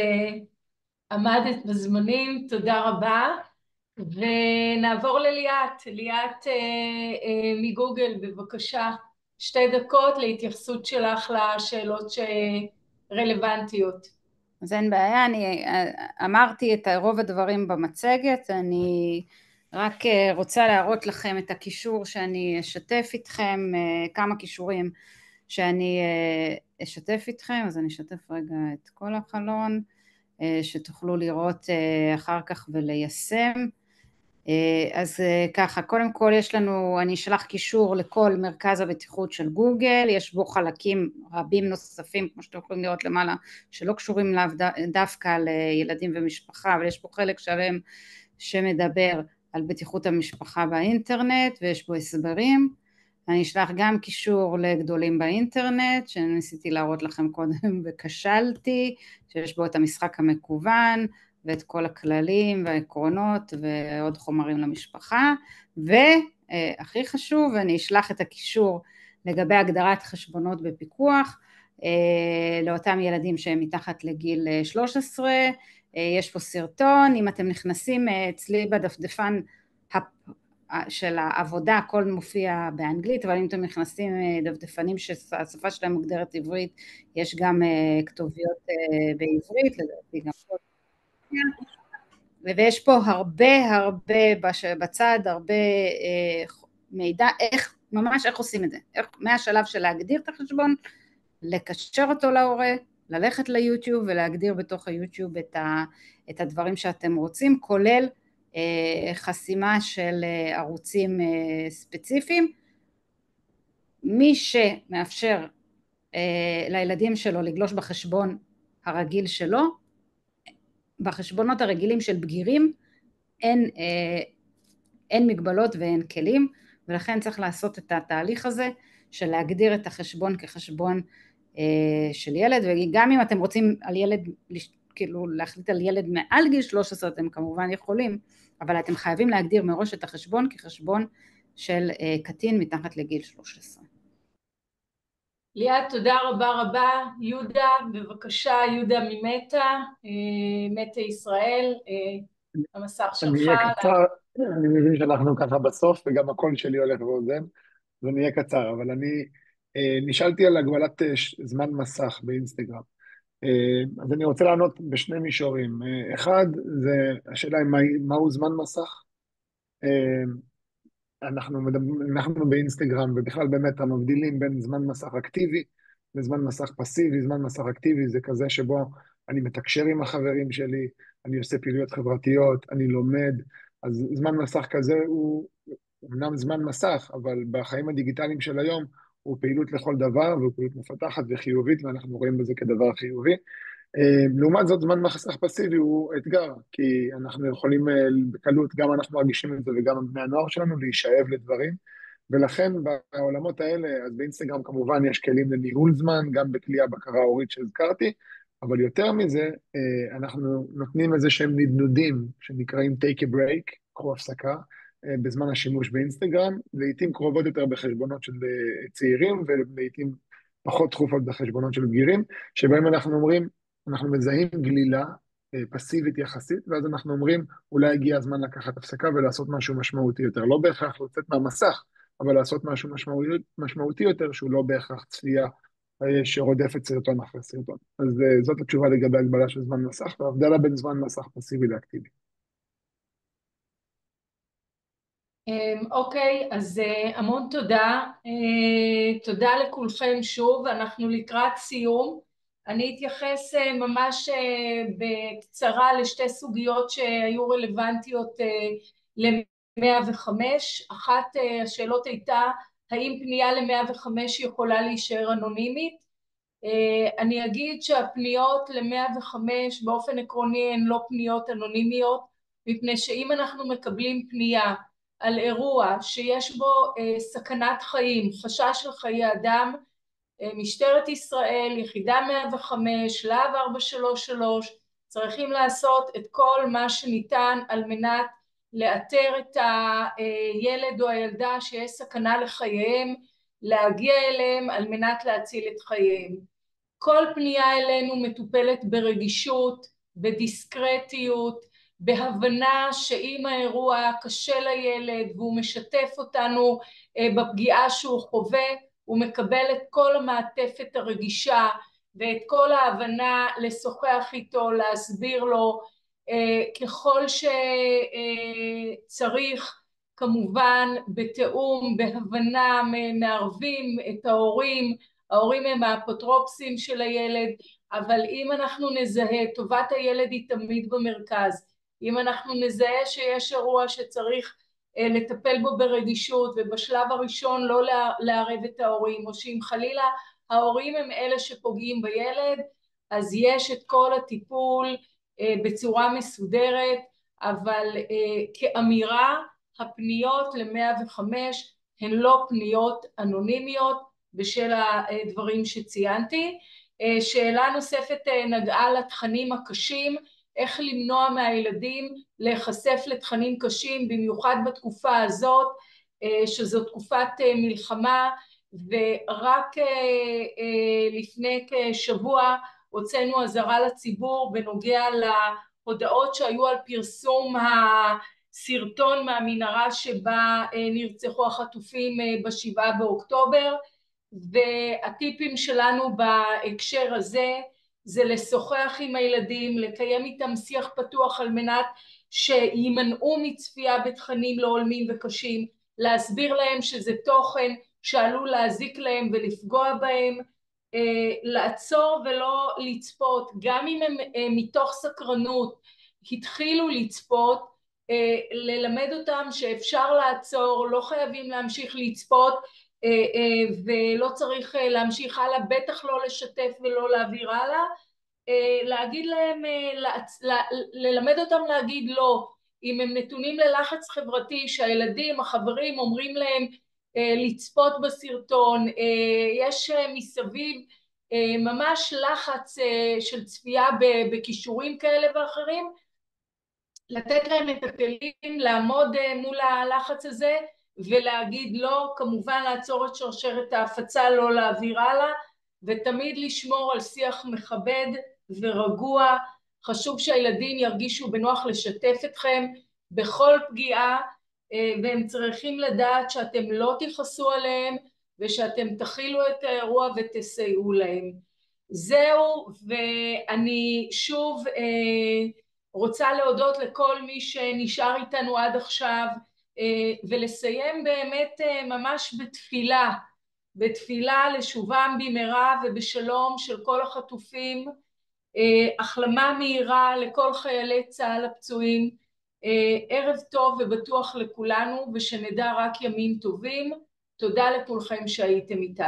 עמדת בזמנים, תודה רבה. ונעבור לליאת. ליאת מגוגל, בבקשה. 2 דקות להתייחסות שלך לשאלות שרלוונטיות.
אז אין בעיה, אני אמרתי את רוב הדברים במצגת, אני רק רוצה להראות לכם את הקישור שאני אשתף איתכם, כמה קישורים שאני אשתף איתכם, אז אני אשתף רגע את כל החלון, שתוכלו לראות אחר כך וליישם. אז ככה, קודם כל יש לנו, אני אשלח קישור לכל מרכז הבטיחות של גוגל, יש בו חלקים רבים נוספים, כמו שאתם יכולים לראות למעלה, שלא קשורים דווקא לילדים ומשפחה, אבל יש בו חלק שלם שמדבר על בטיחות המשפחה באינטרנט, ויש בו הסברים. אני אשלח גם קישור לגדולים באינטרנט, שניסיתי להראות לכם קודם וכשלתי, שיש בו את המשחק המקוון, ואת כל הכללים והעקרונות ועוד חומרים למשפחה, והכי חשוב, אני אשלח את הקישור לגבי הגדרת חשבונות בפיקוח, לאותם ילדים שהם מתחת לגיל 13, יש פה סרטון, אם אתם נכנסים אצלי בדפדפן של העבודה, הכל מופיע באנגלית, אבל אם אתם נכנסים דפדפנים שהשפה שלהם מוגדרת עברית, יש גם כתוביות בעברית, לדעתי גם פה. ויש פה הרבה בצד, הרבה מידע, ממש איך עושים את זה, מהשלב של להגדיר את החשבון, לקשר אותו להורה, ללכת ליוטיוב ולהגדיר בתוך היוטיוב את הדברים שאתם רוצים, כולל חסימה של ערוצים ספציפיים. מי שמאפשר לילדים שלו לגלוש בחשבון הרגיל שלו, בחשבונות הרגילים של בגירים אין מגבלות ואין כלים, ולכן צריך לעשות את התהליך הזה של להגדיר את החשבון כחשבון של ילד, וגם אם אתם רוצים על ילד, כאילו להחליט על ילד מעל גיל 13 אתם כמובן יכולים, אבל אתם חייבים להגדיר מראש את החשבון כחשבון של קטין מתחת לגיל 13.
ליאת, תודה רבה. יהודה, בבקשה, יהודה ממטא, מטא ישראל, המסך שלך.
אני אהיה קצר, אני מבין שאנחנו ככה בסוף, וגם הקול שלי הולך ואוזן, אז אני אהיה קצר, אבל אני נשאלתי על הגבלת זמן מסך באינסטגרם. אז אני רוצה לענות בשני מישורים. אחד, זה השאלה מהו זמן מסך. אנחנו באינסטגרם, ובכלל באמת המבדילים בין זמן מסך אקטיבי לזמן מסך פסיבי. זמן מסך אקטיבי זה כזה שבו אני מתקשר עם החברים שלי, אני עושה פעילויות חברתיות, אני לומד. אז זמן מסך כזה הוא אמנם זמן מסך, אבל בחיים הדיגיטליים של היום הוא פעילות לכל דבר, והוא פעילות מפתחת וחיובית, ואנחנו רואים בזה כדבר חיובי. לעומת זאת, זמן מסך פסיבי הוא אתגר, כי אנחנו יכולים בקלות, גם אנחנו מרגישים את זה וגם בני הנוער שלנו, להישאב לדברים, ולכן בעולמות האלה, אז באינסטגרם כמובן יש כלים לניהול זמן, גם בכלי הבקרה ההורית שהזכרתי, אבל יותר מזה, אנחנו נותנים איזה שהם נדנודים, שנקראים take a break, קחו הפסקה, בזמן השימוש באינסטגרם, לעתים קרובות יותר בחשבונות של צעירים, ולעתים פחות תכופות בחשבונות של בגירים, שבהם אנחנו אומרים, אנחנו מזהים גלילה פסיבית יחסית, ואז אנחנו אומרים, אולי הגיע הזמן לקחת הפסקה ולעשות משהו משמעותי יותר. לא בהכרח לצאת מהמסך, אבל לעשות משהו משמעותי יותר, שהוא לא בהכרח צפייה שרודפת סרטון אחרי סרטון. אז זאת התשובה לגבי הגבלה של זמן מסך, וההבדלה בין זמן מסך פסיבי לאקטיבי.
אוקיי, אז המון תודה. תודה לכולכם שוב, אנחנו לקראת סיום. אני אתייחס ממש בקצרה לשתי סוגיות שהיו רלוונטיות ל-105. אחת השאלות הייתה, האם פנייה ל-105 יכולה להישאר אנונימית? אני אגיד שהפניות ל-105 באופן עקרוני הן לא פניות אנונימיות, מפני שאם אנחנו מקבלים פנייה על אירוע שיש בו סכנת חיים, חשש של חיי אדם, משטרת ישראל, יחידה 105, להב 433, צריכים לעשות את כל מה שניתן על מנת לאתר את הילד או הילדה שיש סכנה לחייהם, להגיע אליהם על מנת להציל את חייהם. כל פנייה אלינו מטופלת ברגישות, בדיסקרטיות, בהבנה שאם האירוע קשה לילד והוא משתף אותנו בפגיעה שהוא חווה, הוא מקבל את כל המעטפת הרגישה ואת כל ההבנה לשוחח איתו, להסביר לו, ככל שצריך, כמובן בתיאום, בהבנה, מערבים את ההורים, ההורים הם האפוטרופסים של הילד, אבל אם אנחנו נזהה, טובת הילד היא תמיד במרכז, אם אנחנו נזהה שיש אירוע שצריך לטפל בו ברגישות, ובשלב הראשון לא לערב את ההורים, או שאם חלילה ההורים הם אלה שפוגעים בילד, אז יש את כל הטיפול בצורה מסודרת, אבל כאמירה, הפניות ל-105 הן לא פניות אנונימיות בשל הדברים שציינתי. שאלה נוספת נגעה לתכנים הקשים, איך למנוע מהילדים להיחשף לתכנים קשים, במיוחד בתקופה הזאת, שזו תקופת מלחמה, ורק לפני כשבוע הוצאנו אזהרה לציבור בנוגע ההודעות שהיו על פרסום הסרטון מהמנהרה שבה נרצחו החטופים ב7 באוקטובר, והטיפים שלנו בהקשר הזה זה לשוחח עם הילדים, לקיים איתם שיח פתוח על מנת שימנעו מצפייה בתכנים לא הולמים וקשים, להסביר להם שזה תוכן שעלול להזיק להם ולפגוע בהם, לעצור ולא לצפות, גם אם הם מתוך סקרנות התחילו לצפות, ללמד אותם שאפשר לעצור, לא חייבים להמשיך לצפות, ולא צריך להמשיך הלאה, בטח לא לשתף ולא להעביר הלאה, להגיד להם, ללמד אותם להגיד לא, אם הם נתונים ללחץ חברתי שהילדים, החברים אומרים להם לצפות בסרטון, יש מסביב ממש לחץ של צפייה בכישורים כאלה ואחרים, לתת להם את הכלים לעמוד מול הלחץ הזה ולהגיד לא, כמובן לעצור את שרשרת ההפצה, לא להעביר הלאה, ותמיד לשמור על שיח מכבד ורגוע. חשוב שהילדים ירגישו בנוח לשתף אתכם בכל פגיעה, והם צריכים לדעת שאתם לא תכעסו עליהם ושאתם תכילו את האירוע ותסייעו להם. זהו, ואני שוב רוצה להודות לכל מי שנשאר איתנו עד עכשיו, ולסיים באמת ממש בתפילה לשובם במהרה ובשלום של כל החטופים, החלמה מהירה לכל חיילי צה"ל הפצועים, ערב טוב ובטוח לכולנו, ושנדע רק ימים טובים. תודה לכולכם שהייתם איתנו.